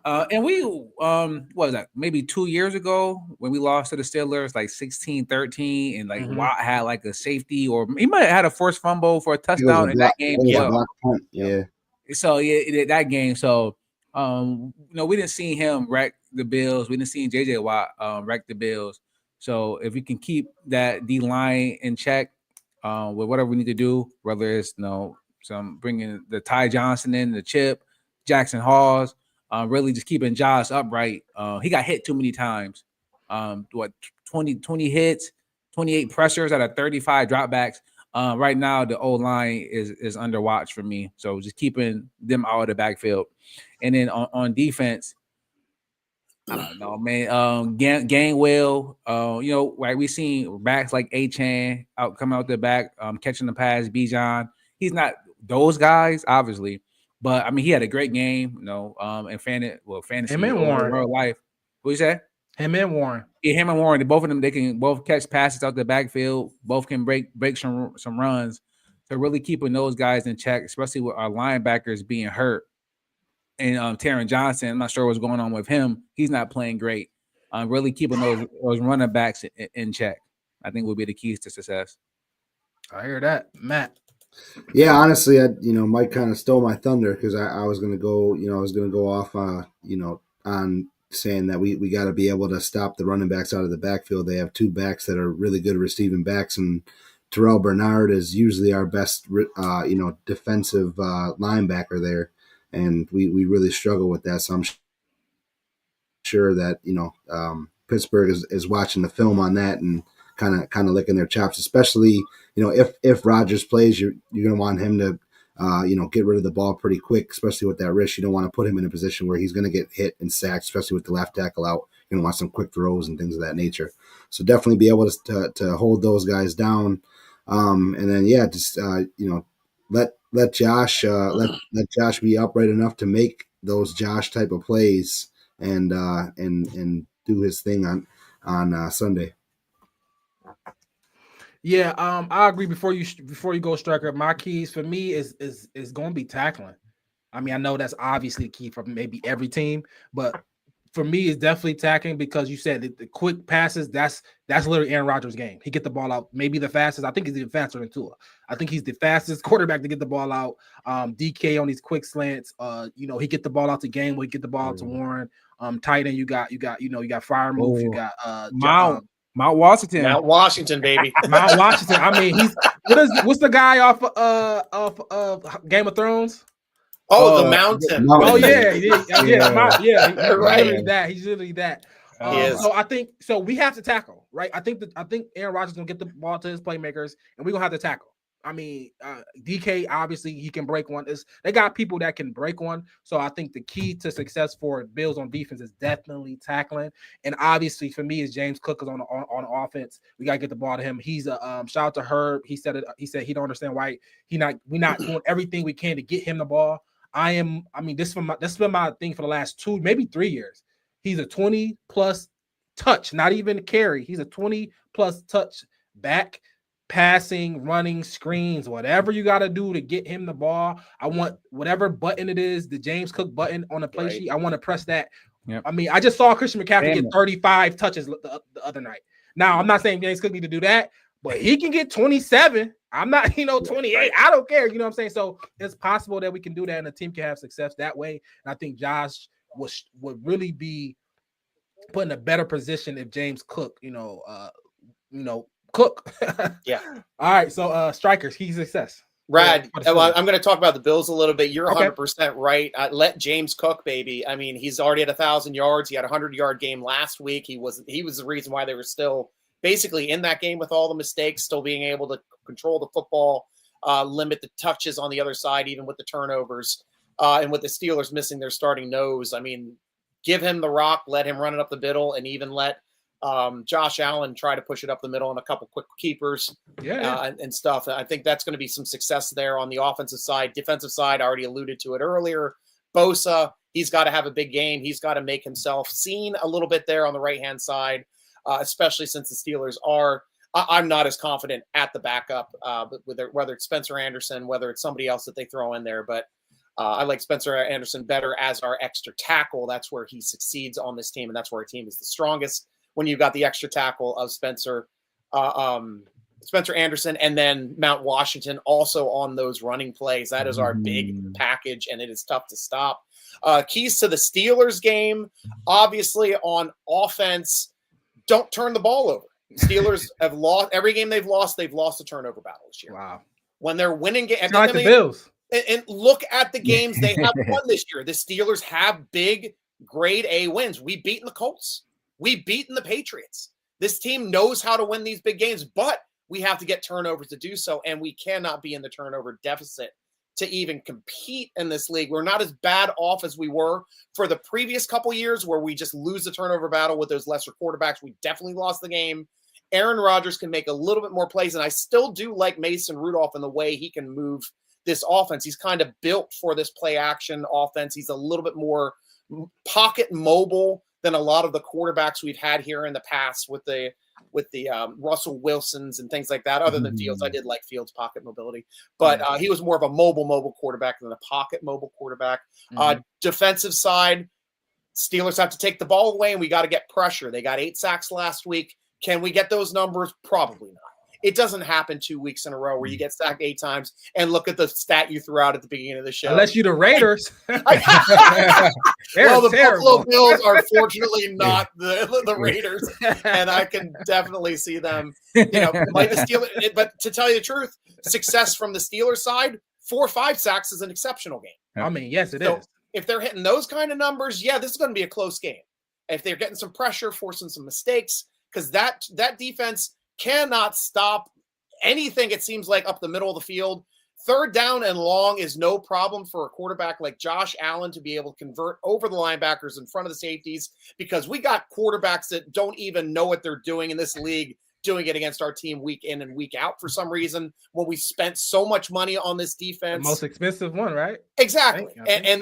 And we, what was that? Maybe 2 years ago when we lost to the Steelers, like 16-13, and like Watt had like a safety, or he might have had a forced fumble for a touchdown in that game. Yeah. So that game. So we didn't see him wreck the Bills. We didn't see JJ Watt wreck the Bills. So if we can keep that D line in check, with whatever we need to do, whether it's some bringing the Ty Johnson in, the Chip, Jackson Hawes, really just keeping Josh upright. He got hit too many times. 20 hits, 28 pressures out of 35 dropbacks. Right now, the O-line is under watch for me. So just keeping them out of the backfield. And then on defense, I don't know, man. Gainwell, like we seen backs like Achane coming out the back, catching the pass. Bijan, he's not those guys, obviously, but I mean, he had a great game, and fantasy, him and Warren, real life. What you say? Him and Warren, him and Warren. Both of them, they can both catch passes out the backfield. Both can break some runs. So really keeping those guys in check, especially with our linebackers being hurt. And Taron Johnson, I'm not sure what's going on with him. He's not playing great. Really keeping those running backs in check, I think, will be the keys to success. I hear that, Matt. Yeah, honestly, Mike kind of stole my thunder because I was going to go, off, on saying that we got to be able to stop the running backs out of the backfield. They have two backs that are really good receiving backs, and Terrell Bernard is usually our best, defensive linebacker there. And we really struggle with that. So I'm sure that, Pittsburgh is watching the film on that and kind of licking their chops, especially, if Rodgers plays, you're going to want him to, get rid of the ball pretty quick, especially with that wrist. You don't want to put him in a position where he's going to get hit and sacked, especially with the left tackle out. You're going to want some quick throws and things of that nature. So definitely be able to hold those guys down. And then, just, let Josh let Josh be upright enough to make those Josh type of plays and do his thing on Sunday. Yeah, I agree. Before you go, striker, my keys for me is going to be tackling. I mean, I know that's obviously the key for maybe every team, but for me, it's definitely tackling because you said the quick passes. That's literally Aaron Rodgers' game. He get the ball out, maybe the fastest. I think he's even faster than Tua. I think he's the fastest quarterback to get the ball out. DK on these quick slants. He get the ball out to Game. He get the ball out to Warren. Tight end, you got fire move. You got Mount Washington. Mount Washington, baby. Mount Washington. I mean, what's the guy off of Game of Thrones? Oh, the mountain. Oh yeah. Right. He's literally that. He is. So I think we have to tackle, right? I think Aaron Rodgers gonna get the ball to his playmakers, and we're gonna have to tackle. I mean, DK obviously he can break one. They got people that can break one. So I think the key to success for Bills on defense is definitely tackling. And obviously for me is James Cook is on offense. We gotta get the ball to him. He's a shout out to Herb. He said he don't understand why we're not doing everything we can to get him the ball. This has been my thing for the last 2, maybe 3 years. He's a 20 plus touch, not even carry. He's a 20 plus touch back. Passing, running, screens, whatever you got to do to get him the ball. I want whatever button it is, the James Cook button on the play sheet. I want to press that. Yep. I mean, I just saw Christian McCaffrey get 35 touches the other night. Now, I'm not saying James Cook need to do that, but he can get 27. I'm not, 28. I don't care. You know what I'm saying? So it's possible that we can do that and the team can have success that way. And I think Josh would really be put in a better position if James Cook, Cook. Yeah. All right. So strikers, key success. Rad. I'm going to talk about the Bills a little bit. You're 100% okay. right. Let James Cook, baby. I mean, he's already at 1,000 yards. He had a 100-yard game last week. He was the reason why they were still basically in that game with all the mistakes, still being able to control the football, limit the touches on the other side, even with the turnovers, and with the Steelers missing their starting nose. I mean, give him the rock, let him run it up the middle, and even let Josh Allen try to push it up the middle and a couple quick keepers and stuff. I think that's going to be some success there on the offensive side. Defensive side, I already alluded to it earlier. Bosa, he's got to have a big game. He's got to make himself seen a little bit there on the right-hand side, especially since the Steelers are – I'm not as confident at the backup, whether it's Spencer Anderson, whether it's somebody else that they throw in there. But I like Spencer Anderson better as our extra tackle. That's where he succeeds on this team, and that's where our team is the strongest. When you've got the extra tackle of Spencer Anderson and then Mount Washington also on those running plays. That is our big package, and it is tough to stop. Keys to the Steelers game, obviously on offense, don't turn the ball over. Steelers have lost every game they've lost a turnover battle this year. Wow. When they're winning games. Like the Bills. And look at the games they have won this year. The Steelers have big grade A wins. We've beaten the Colts. We've beaten the Patriots. This team knows how to win these big games, but we have to get turnovers to do so, and we cannot be in the turnover deficit to even compete in this league. We're not as bad off as we were for the previous couple years where we just lose the turnover battle with those lesser quarterbacks. We definitely lost the game. Aaron Rodgers can make a little bit more plays, and I still do like Mason Rudolph in the way he can move this offense. He's kind of built for this play action offense. He's a little bit more pocket mobile than a lot of the quarterbacks we've had here in the past with the Russell Wilsons and things like that. Other than Fields, I did like Fields' pocket mobility, but he was more of a mobile quarterback than a pocket mobile quarterback. Defensive side, Steelers have to take the ball away, and we got to get pressure. They got 8 sacks last week. Can we get those numbers? Probably not. It doesn't happen 2 weeks in a row where you get sacked 8 times and look at the stat you threw out at the beginning of the show. Unless you're the Raiders. Well, the Buffalo Bills are fortunately not the Raiders, and I can definitely see them, like the Steelers. But to tell you the truth, success from the Steelers side, 4 or 5 sacks is an exceptional game. I mean, yes, it is. If they're hitting those kind of numbers, this is going to be a close game. If they're getting some pressure, forcing some mistakes, because that defense cannot stop anything, it seems like, up the middle of the field. 3rd down and long is no problem for a quarterback like Josh Allen to be able to convert over the linebackers in front of the safeties, because we got quarterbacks that don't even know what they're doing in this league, doing it against our team week in and week out for some reason, when we spent so much money on this defense. The most expensive one, right? Exactly. And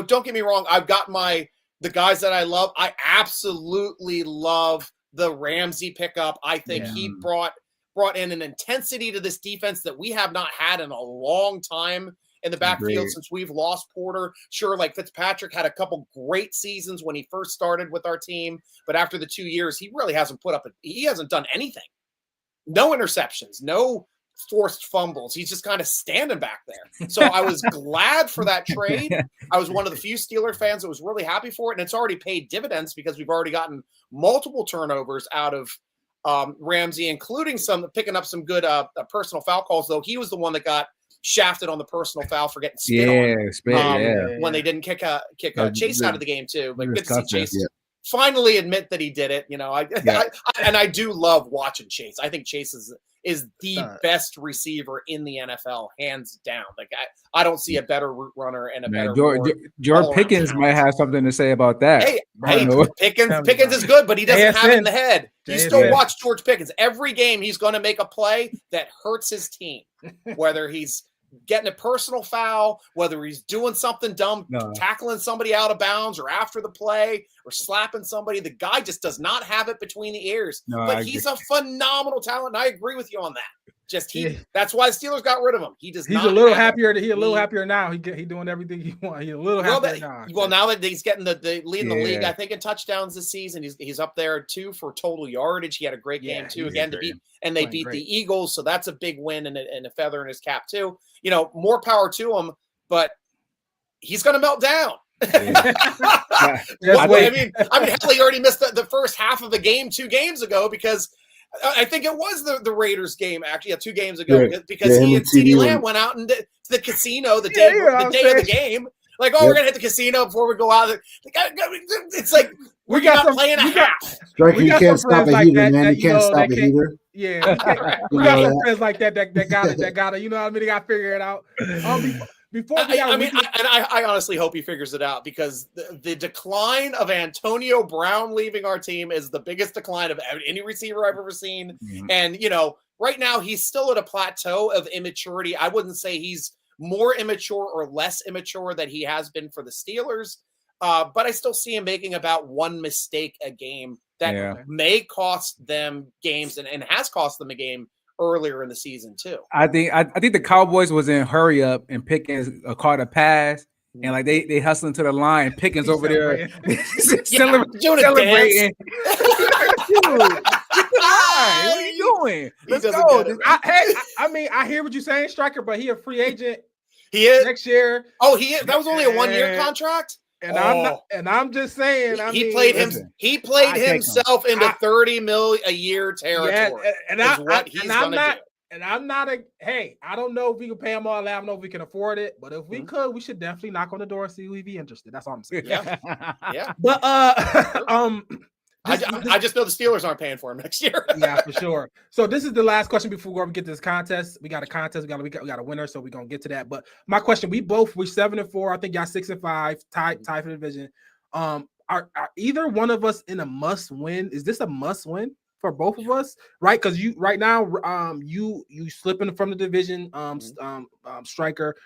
don't get me wrong, I've got the guys that I love. I absolutely love the Ramsey pickup. I think he brought in an intensity to this defense that we have not had in a long time. in the backfield since we've lost Porter. Sure, like Fitzpatrick had a couple great seasons when he first started with our team, but after the 2 years, he really hasn't he hasn't done anything. No interceptions, no forced fumbles. He's just kind of standing back there. So I was glad for that trade. I was one of the few Steeler fans that was really happy for it, and it's already paid dividends because we've already gotten multiple turnovers out of Ramsey, including picking up some good personal foul calls, though he was the one that got shafted on the personal foul for getting spit on when they didn't kick Chase out of the game too. But good to see Chase finally admit that he did it. I do love watching Chase. I think Chase is the best receiver in the NFL, hands down. Like I don't see a better route runner and a better George Pickens might have something to say about that. Hey, Pickens is good, but he doesn't have it in the head. You still watch George Pickens. Every game he's going to make a play that hurts his team, whether he's getting a personal foul, whether he's doing something dumb, tackling somebody out of bounds or after the play or slapping somebody. The guy just does not have it between the ears. But he's a phenomenal talent, and I agree with you on that. That's why the Steelers got rid of him. He's a little happier. He's a little happier now. He doing everything he wants. He's a little happier now. Well, now that he's getting the lead in the league, I think in touchdowns this season, he's up there too for total yardage. He had a great game too again they beat the Eagles, so that's a big win and a feather in his cap too. More power to him, but he's going to melt down. I mean, hell, he already missed the first half of the game 2 games ago because I think it was the Raiders game, actually, 2 games ago, because he and CeeDee Lamb went out to the casino the day of the game. Like, we're going to hit the casino before we go out. It's like, we're not playing a half. Striker, you can't stop a heater, man. You can't stop a heater. Yeah. We got some friends like that got it. You know what I mean? They got to figure it out. I honestly hope he figures it out because the decline of Antonio Brown leaving our team is the biggest decline of any receiver I've ever seen. Mm-hmm. And, right now he's still at a plateau of immaturity. I wouldn't say he's more immature or less immature than he has been for the Steelers. But I still see him making about one mistake a game that may cost them games and has cost them a game earlier in the season too. I think the Cowboys was in hurry up and Pickens caught a pass and like they hustling to the line. Pickens over there celebrating. What are you doing? Let's go. I hear what you're saying, Striker, but he a free agent. He is next year. Oh, he is. That was only a 1-year contract. And I'm just saying. He played himself into $30 million a year territory. I'm not I don't know if we can pay him all that. I don't know if we can afford it, but if we could, we should definitely knock on the door and see who he'd be interested. That's all I'm saying. Yeah. But I just know the Steelers aren't paying for him next year. Yeah, for sure. So this is the last question before we get to this contest. We got a contest. We got a winner, so we're gonna get to that. But my question: we're 7-4. I think y'all 6-5. Tied for the division. Are either one of us in a must win? Is this a must win for both of us? Right? Because you right now, you slipping from the division. Striker.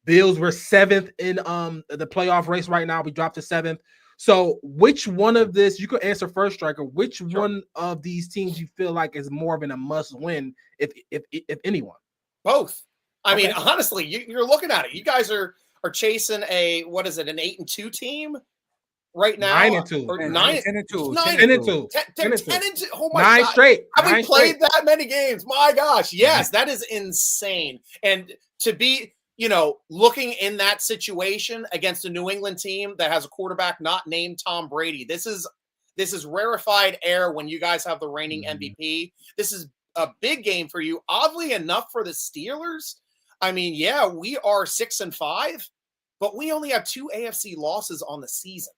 Bills were 7th in the playoff race right now. We dropped to 7th. So which one of this, you could answer first, Striker, which one of these teams you feel like is more of a must win, if anyone? Both. I mean, honestly, you're looking at it. You guys are chasing an 8-2 team right now. 9-2. Or 10-2. 10-2. 10-2. Oh my 9 God. straight. Have we played that many games? My gosh. Yes, that is insane. And to be, looking in that situation against a New England team that has a quarterback not named Tom Brady, this is rarefied air when you guys have the reigning MVP. This is a big game for you. Oddly enough, for the Steelers, I mean, we are 6-5, but we only have 2 AFC losses on the season.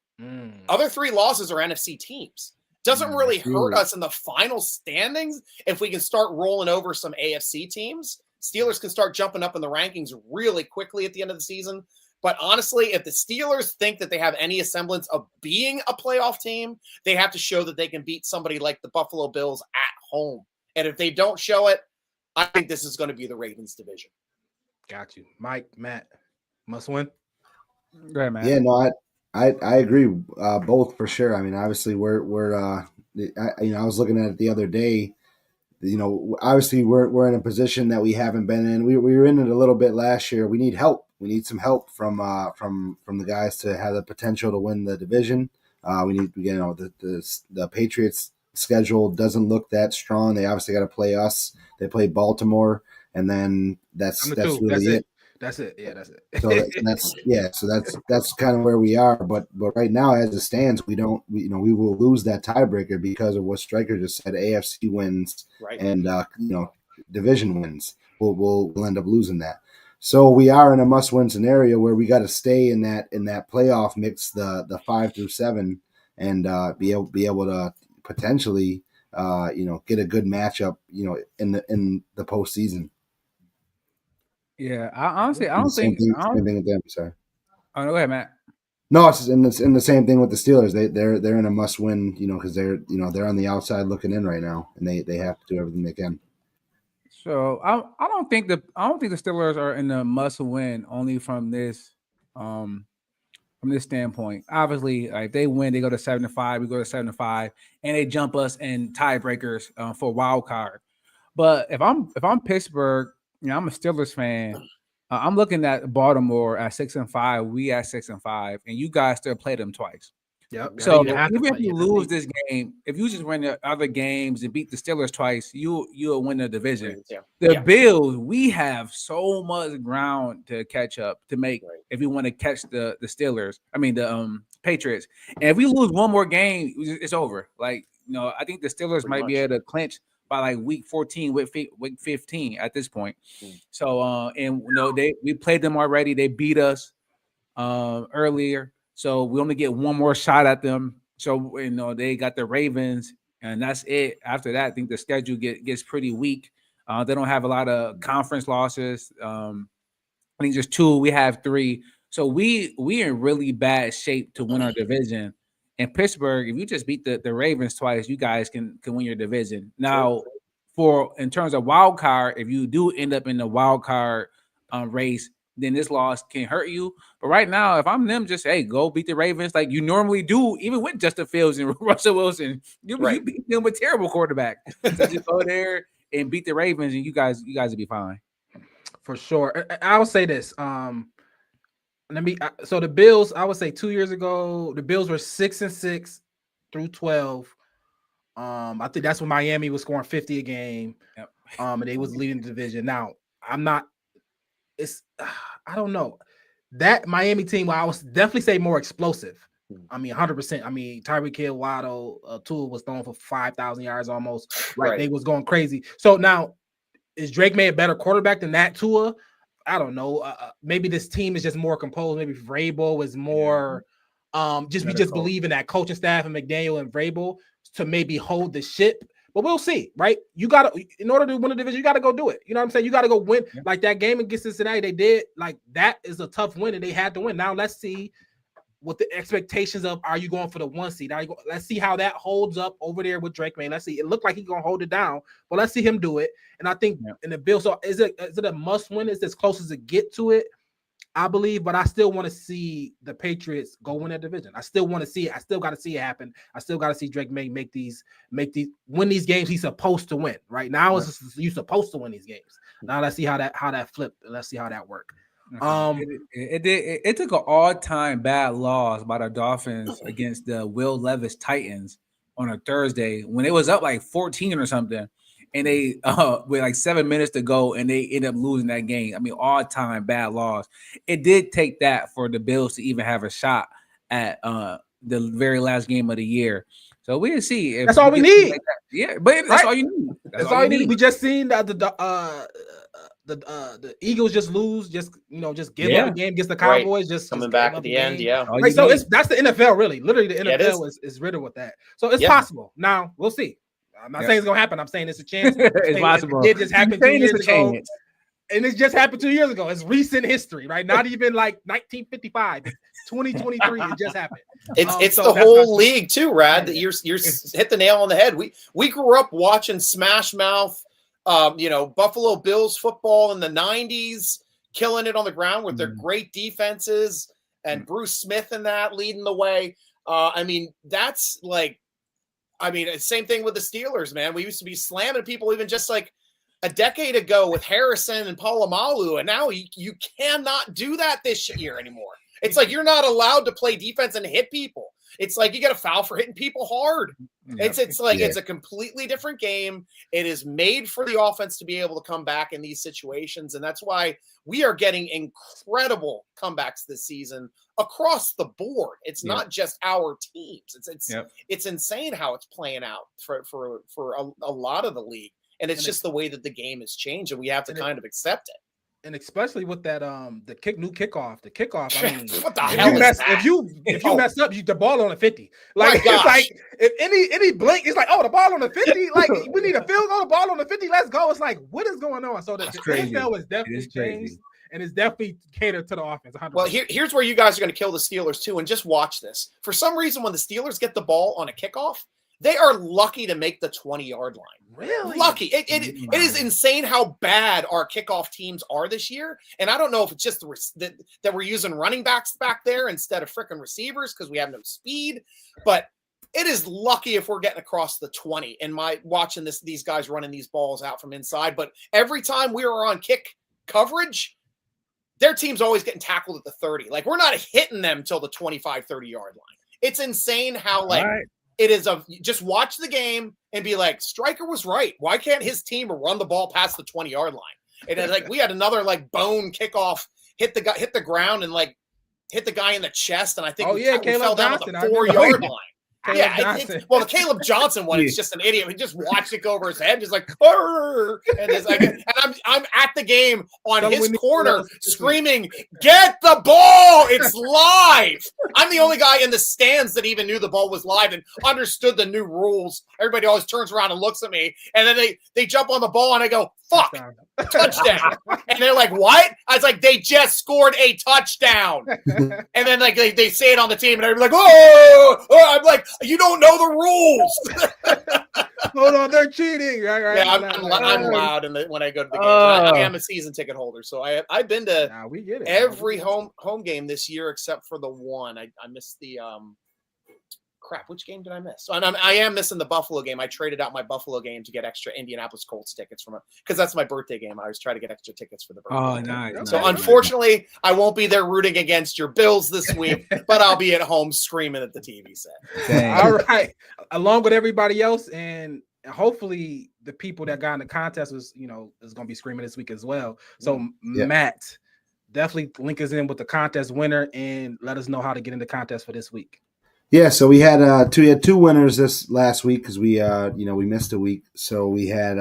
Other 3 losses are NFC teams. Doesn't really hurt us in the final standings if we can start rolling over some AFC teams. Steelers can start jumping up in the rankings really quickly at the end of the season. But honestly, if the Steelers think that they have any semblance of being a playoff team, they have to show that they can beat somebody like the Buffalo Bills at home. And if they don't show it, I think this is going to be the Ravens division. Got you. Mike, Matt, must win. Right, man. Yeah, no, I agree both for sure. I mean, obviously we're I was looking at it the other day. Obviously we're in a position that we haven't been in. We were in it a little bit last year. We need help need some help from the guys to have the potential to win the division. We need, the Patriots schedule doesn't look that strong. They obviously got to play us. They play Baltimore, and then that's really it. That's it. Yeah, that's it. So that's kind of where we are. But right now, as it stands, we will lose that tiebreaker because of what Stryker just said. AFC wins, right, and division wins. We'll end up losing that. So we are in a must-win scenario where we got to stay in that playoff mix, the 5 through 7, and be able to potentially get a good matchup in the postseason. Yeah, I don't think. Same thing with them. Sorry. Oh, go ahead, Matt. No, it's in the same thing with the Steelers. They're in a must-win, because they're on the outside looking in right now, and they have to do everything they can. So I don't think the Steelers are in the must-win only from this standpoint. Obviously, if they win, they go to 7-5. We go to 7-5, and they jump us in tiebreakers for wild card. But if I'm Pittsburgh, I'm a Steelers fan. I'm looking at Baltimore at 6-5. We at 6-5, and you guys still play them twice. Yep. So even if you lose this game, if you just win the other games and beat the Steelers twice, you'll win the division. Yeah. The Bills, we have so much ground to catch up to make if we want to catch the Steelers. I mean the Patriots. And if we lose one more game, it's over. I think the Steelers might be able to clinch by week 14, week 15 at this point. So we played them already. They beat us earlier. So we only get one more shot at them. So they got the Ravens, and that's it. After that, I think the schedule gets pretty weak. They don't have a lot of conference losses. I think just 2. We have 3. So we in really bad shape to win our division. In Pittsburgh, if you just beat the Ravens twice, you guys can win your division. Now, in terms of wild card, if you do end up in the wild card race, then this loss can hurt you. But right now, if I'm them, just go beat the Ravens like you normally do, even with Justin Fields and Russell Wilson. You beat them with terrible quarterback. So just go there and beat the Ravens, and you guys will be fine. For sure. I'll say this. So the Bills, I would say 2 years ago, the Bills were 6-6 through 12. I think that's when Miami was scoring 50 a game. Yep. And they was leading the division. Now, I don't know. That Miami team, I would definitely say more explosive. I mean, 100%. I mean, Tyreek Hill, Waddle, Tua was throwing for 5,000 yards almost. Right. They was going crazy. So now, is Drake May a better quarterback than that Tua? I don't know. Maybe this team is just more composed. Maybe Vrabel is more we believe in that coaching staff and McDaniel and Vrabel to maybe hold the ship. But we'll see, right? You got to, in order to win a division, you got to go do it. You know what I'm saying? You got to go win. Yeah. Like that game against Cincinnati, they did. That is a tough win, and they had to win. Now let's see what the expectations of, are you going for the 1 seed? Let's see how that holds up over there with Drake May. Let's see. It looked like he's going to hold it down, but let's see him do it. And I think in the Bills, so is it a must win? Is it as close as it get to it? I believe, but I still want to see the Patriots go win that division. I still want to see it. I still got to see it happen. I still got to see Drake May win these games he's supposed to win. Right now, you're supposed to win these games. Now let's see how that flipped. Let's see how that worked. It took an all-time bad loss by the Dolphins against the Will Levis Titans on a Thursday when it was up 14 or something. And they with 7 minutes to go, and they end up losing that game. I mean, all-time bad loss. It did take that for the Bills to even have a shot at the very last game of the year. So we'll see. That's all we need. But that's all you need. That's all you need. We just seen that the Eagles just lose, just give up the game against the Cowboys, just coming back at the end. Right, so that's the NFL, really. Literally, the NFL is riddled with that. So it's possible. Now we'll see. I'm not saying it's gonna happen. I'm saying it's a chance. It's possible. It just happened 2 years ago. And it just happened 2 years ago. It's recent history, right? Not even 1955. It's 2023. It just happened. It's the whole league too, Rad. That you're hit the nail on the head. We grew up watching Smash Mouth, Buffalo Bills football in the 90s, killing it on the ground with their great defenses and Bruce Smith in that leading the way. Same thing with the Steelers, man. We used to be slamming people, even just a decade ago with Harrison and Polamalu, and now you cannot do that this year anymore. It's like you're not allowed to play defense and hit people. It's like you get a foul for hitting people hard. Yep. It's a completely different game. It is made for the offense to be able to come back in these situations, and that's why we are getting incredible comebacks this season across the board. It's not just our teams. It's insane how it's playing out for a lot of the league, and it's just the way that the game has changed, and we have to kind of accept it. And especially with that the kickoff. I mean, what the hell is that? If you mess up, the ball on the 50. Like it's like if any blink, it's like, oh, the ball on the 50. Like we need a field goal, the ball on the 50. Let's go. It's like, what is going on? So the NFL is definitely changed, and it's definitely catered to the offense. 100%. Well, here's where you guys are going to kill the Steelers too, and just watch this. For some reason, when the Steelers get the ball on a kickoff, they are lucky to make the 20-yard line. Really? Lucky. It is insane how bad our kickoff teams are this year. And I don't know if it's just that we're using running backs back there instead of freaking receivers because we have no speed. But it is lucky if we're getting across the 20 and watching these guys running these balls out from inside. But every time we are on kick coverage, their team's always getting tackled at the 30. Like, we're not hitting them till the 25, 30-yard line. It's insane how, it is just watch the game and be like, Stryker was right. Why can't his team run the ball past the 20-yard line? And we had another bone kickoff, hit the ground and hit the guy in the chest. And I think we fell down at the 4-yard line. The Caleb Johnson one is just an idiot. He just watched it go over his head, just like, and I'm at the game on his corner screaming, "Get the ball! It's live!" I'm the only guy in the stands that even knew the ball was live and understood the new rules. Everybody always turns around and looks at me, and then they jump on the ball, and I go, "Fuck, touchdown!" And they're like, "What?" I was like, "They just scored a touchdown!" And then they say it on the team, and everybody's like, "Oh!" I'm like, "You don't know the rules." Hold on, they're cheating. Right, yeah, I'm loud when I go to the game. I am a season ticket holder, so I've been to every home game this year except for the one. I missed the which game did I miss? So I am missing the Buffalo game. I traded out my Buffalo game to get extra Indianapolis Colts tickets because that's my birthday game. I always try to get extra tickets for the birthday. Oh, nice. So unfortunately, I won't be there rooting against your Bills this week, but I'll be at home screaming at the TV set. Dang. All right, along with everybody else, and hopefully the people that got in the contest is going to be screaming this week as well. So Matt, definitely link us in with the contest winner and let us know how to get in the contest for this week. Yeah, so we had two winners this last week because we missed a week. So we had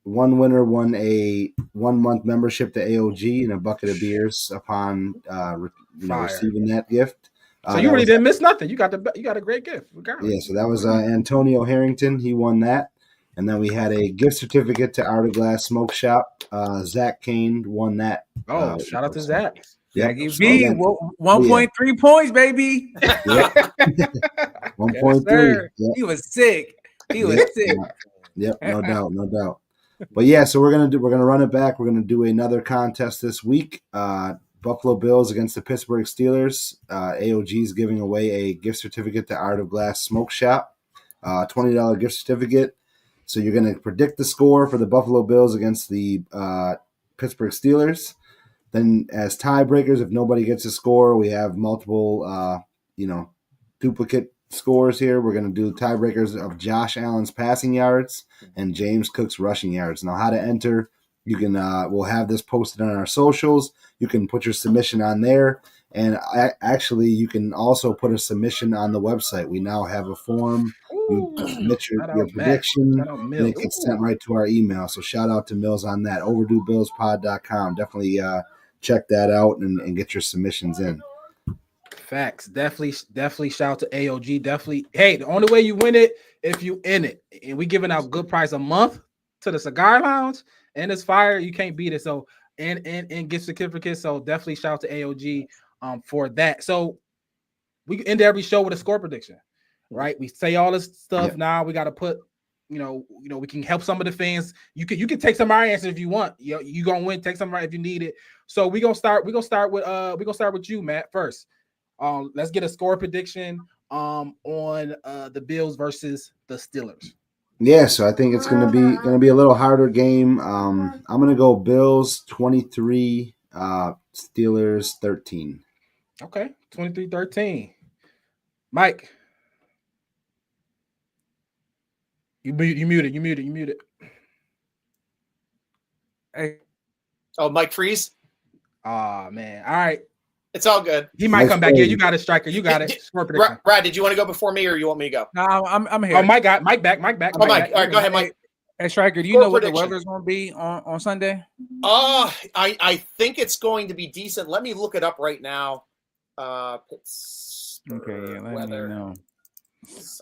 one winner won a 1-month membership to AOG and a bucket of beers upon receiving that gift. So you really didn't miss nothing. You got a great gift. Regardless. Yeah, so that was Antonio Harrington. He won that, and then we had a gift certificate to Art of Glass Smoke Shop. Zach Kane won that. Oh, shout out to Zach. Yeah, B, 1.3 points, baby. Yeah. 1.3. Yes, he was sick. Sick. Yep, no doubt. But yeah, so we're gonna run it back. We're gonna do another contest this week. Buffalo Bills against the Pittsburgh Steelers. AOG is giving away a gift certificate to Art of Glass Smoke Shop, $20 gift certificate. So you're gonna predict the score for the Buffalo Bills against the Pittsburgh Steelers. Then as tiebreakers, if nobody gets a score, we have multiple, duplicate scores here. We're going to do tiebreakers of Josh Allen's passing yards and James Cook's rushing yards. Now, how to enter, you can we'll have this posted on our socials. You can put your submission on there. And actually, you can also put a submission on the website. We now have a form. You submit your prediction, and it gets sent right to our email. So shout out to Mills on that. OverdueBillsPod.com. Definitely check that out and get your submissions in. Facts. Definitely shout out to AOG. Definitely. Hey, the only way you win it if you in it. And we giving out good price a month to the Cigar Lounge, and it's fire. You can't beat it. So and gift certificates. So definitely shout out to AOG for that. So we end every show with a score prediction, right? We say all this stuff now. We got to put. We can help some of the fans. You can take some of our answers if you want. You gonna win. Take some of our if you need it. So we're gonna start with you, Matt, first. Let's get a score prediction on the Bills versus the Steelers. Yeah, so I think it's gonna be a little harder game. I'm gonna go Bills 23, Steelers 13. Okay, 23-13. Mike, you muted. Hey, Oh, Mike Freeze. Oh man. All right. It's all good. He might come back. Yeah, you got it, Striker. You got it. Score prediction. Brad, did you want to go before me, or you want me to go? no, I'm here. Oh, Mike back. Mike back. Oh, Mike. All right, go ahead, Mike. Hey, Striker, do you Score know what prediction. the weather's going to be on Sunday? I think it's going to be decent. Let me look it up right now. Okay, yeah, let me know.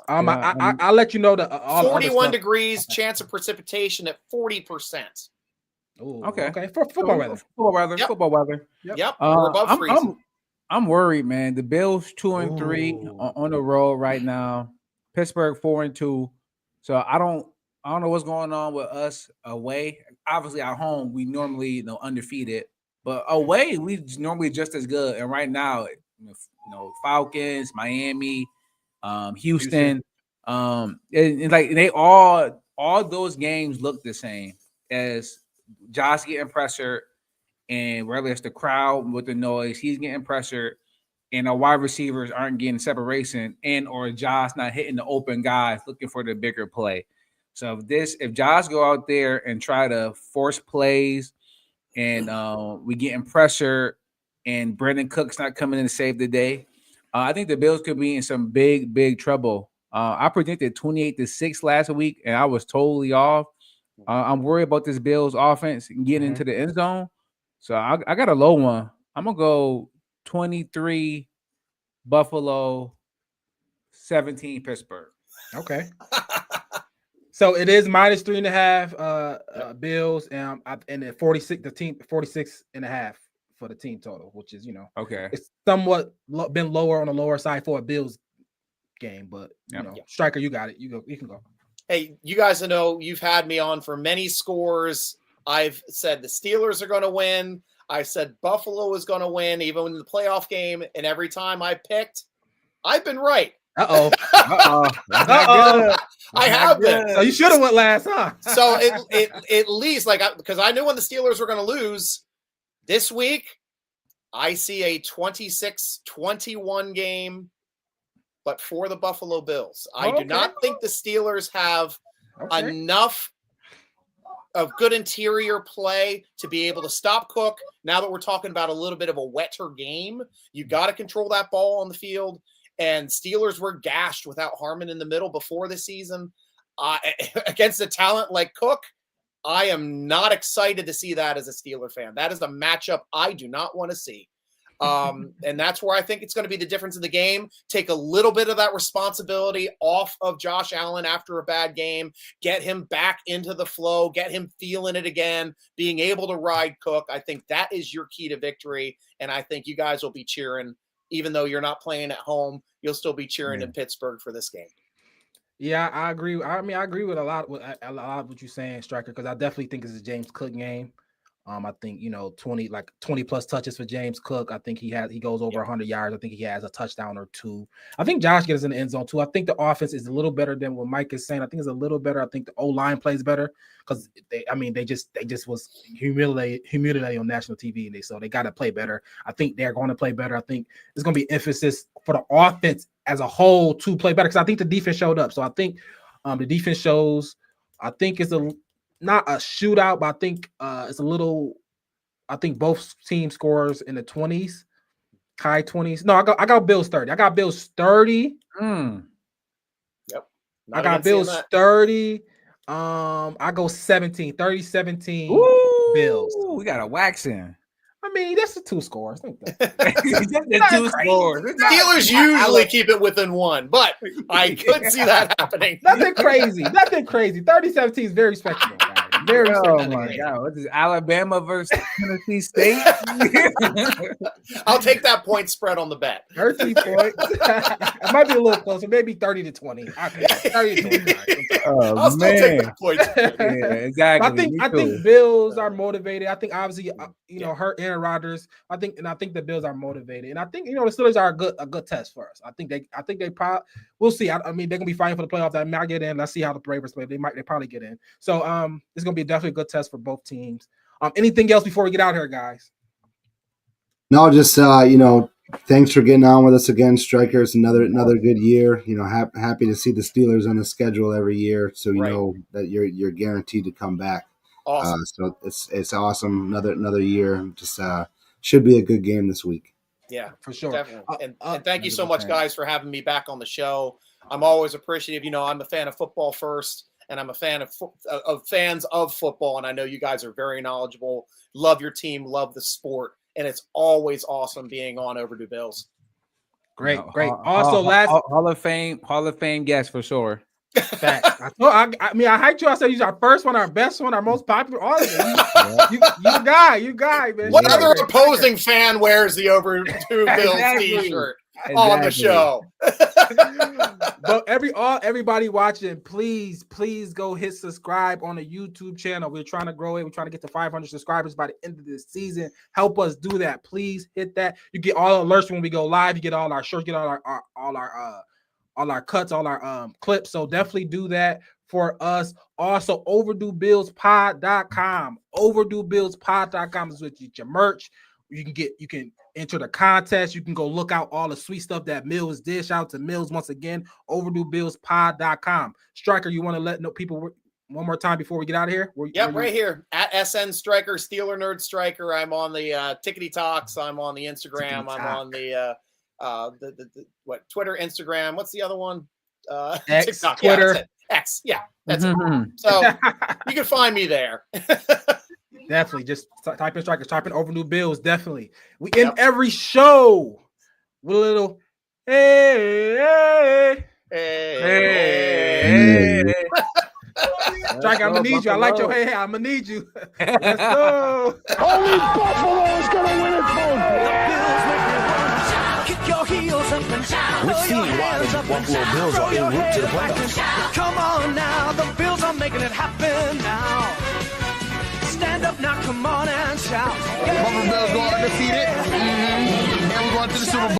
I'll let you know the 41 degrees, chance of precipitation at 40%. Ooh, Okay. For football weather. Yep. Football weather. Yep. We're above freezing. I'm worried, man. The Bills 2-3 on the road right now. Pittsburgh 4-2. So I don't know what's going on with us away. Obviously, at home we normally undefeated, but away we normally just as good. And right now, Falcons, Miami, Houston, and like they all those games look the same as Josh getting pressured, and whether it's the crowd with the noise, he's getting pressured, and our wide receivers aren't getting separation, and or Josh not hitting the open guys looking for the bigger play. So if Josh go out there and try to force plays, and we getting pressured, and Brandon Cook's not coming in to save the day, I think the Bills could be in some big trouble. I predicted 28-6 last week, and I was totally off. I'm worried about this Bills offense and getting into the end zone. So I got a low one. I'm going to go 23 Buffalo, 17 Pittsburgh. Okay. So it is -3.5 Bills, and then 46 the team 46.5 for the team total, which is okay. It's somewhat been lower on the lower side for a Bills game, but Striker, you got it. You can go. Hey, you guys know you've had me on for many scores. I've said the Steelers are going to win. I said Buffalo is going to win, even in the playoff game. And every time I picked, I've been right. Uh-oh. I have been. So you should have went last, huh? So at least, because I knew when the Steelers were going to lose this week, I see a 26-21 game, but for the Buffalo Bills. I do not think the Steelers have enough of good interior play to be able to stop Cook. Now that we're talking about a little bit of a wetter game, you got to control that ball on the field. And Steelers were gashed without Harmon in the middle before the season. Against a talent like Cook, I am not excited to see that as a Steeler fan. That is a matchup I do not want to see. And that's where I think it's going to be the difference in the game. Take a little bit of that responsibility off of Josh Allen after a bad game, get him back into the flow, get him feeling it again, being able to ride Cook. I think that is your key to victory. And I think you guys will be cheering, even though you're not playing at home, you'll still be cheering in Pittsburgh for this game. Yeah, I agree. I agree with a lot of what you're saying, Striker, because I definitely think it's a James Cook game. I think 20 plus touches for James Cook. I think he goes over 100 yards. I think he has a touchdown or two. I think Josh gets in the end zone too. I think the offense is a little better than what Mike is saying. I think it's a little better. I think the O-line plays better because they just was humiliated on national TV, and so they got to play better. I think they're going to play better. I think there's going to be emphasis for the offense as a whole to play better because I think the defense showed up. So I think the defense shows. I think it's not a shootout, but I think it's a little. I think both teams scores in the 20s, high 20s. No, I got Bills 30. I got Bills 30. Yep. I got Bills 30. I go 17, 30-17 Bills. We got a waxing. I mean, that's the two scores. Steelers usually keep it within one, but I could see that happening. Nothing crazy. 30-17 is very respectable, guys. Very Oh simple. my God! What is Alabama versus Tennessee State? I'll take that point spread on the bet. 13 points. It might be a little closer, maybe 30-20. Okay, 30-20. Oh, I'll still take that point spread. Yeah, exactly. I think Bills are motivated. I think obviously hurt Aaron Rodgers. I think the Bills are motivated, and I think the Steelers are a good test for us. I think they probably we'll see. I mean they're gonna be fighting for the playoffs. They might get in. Let's see how the Ravens play. They probably get in. So it's gonna be definitely a good test for both teams. Anything else before we get out here, guys? No, just thanks for getting on with us again, Strikers. Another good year. Happy to see the Steelers on the schedule every year, so you know that you're guaranteed to come back. Awesome. So it's awesome. Another year. Just should be a good game this week. Yeah, for sure. Definitely. And thank you so much, guys, for having me back on the show. I'm always appreciative. I'm a fan of football first, and I'm a fan of fans of football, and I know you guys are very knowledgeable. Love your team, love the sport. And it's always awesome being on Overdue Bills. Great. Also, Hall of Fame guest for sure. Fact. I hyped you. I said you're our first one, our best one, our most popular. All of it. You guy, man. What other opposing fan wears the Overdue Bills t-shirt on the show? But everybody watching, please go hit subscribe on the YouTube channel. We're trying to grow it. We're trying to get to 500 subscribers by the end of this season. Help us do that. Please hit that. You get all alerts when we go live. You get all our shirts, get all our cuts, all our clips. So definitely do that for us. Also, OverdueBillsPod.com. OverdueBillsPod.com is with your merch. You can enter the contest. You can go look out all the sweet stuff that Mills did. Shout out to Mills once again. OverdueBillsPod.com. Striker, you want to let people one more time before we get out of here? Right here at SN Striker, Steeler Nerd Striker. I'm on the Tickety Talks. I'm on the Instagram. I'm on the Twitter, Instagram. What's the other one? X, TikTok. Twitter. Yeah, X. Yeah, that's it. So you can find me there. Definitely. Just type in Strikers, type in Overdue Bills. Definitely. We end every show with a little hey. Striker, I'm gonna need you. I like your hey. I'm gonna need you. Let's go. Only Buffalo's gonna win it, folks. Kick your heels up and down. We've seen why the Buffalo Bills are en route to the playoffs. Come on now, the Bills are making it happen now. Stand up now, come on and shout. Buffalo Bills go undefeated. And we're going to the Super Bowl.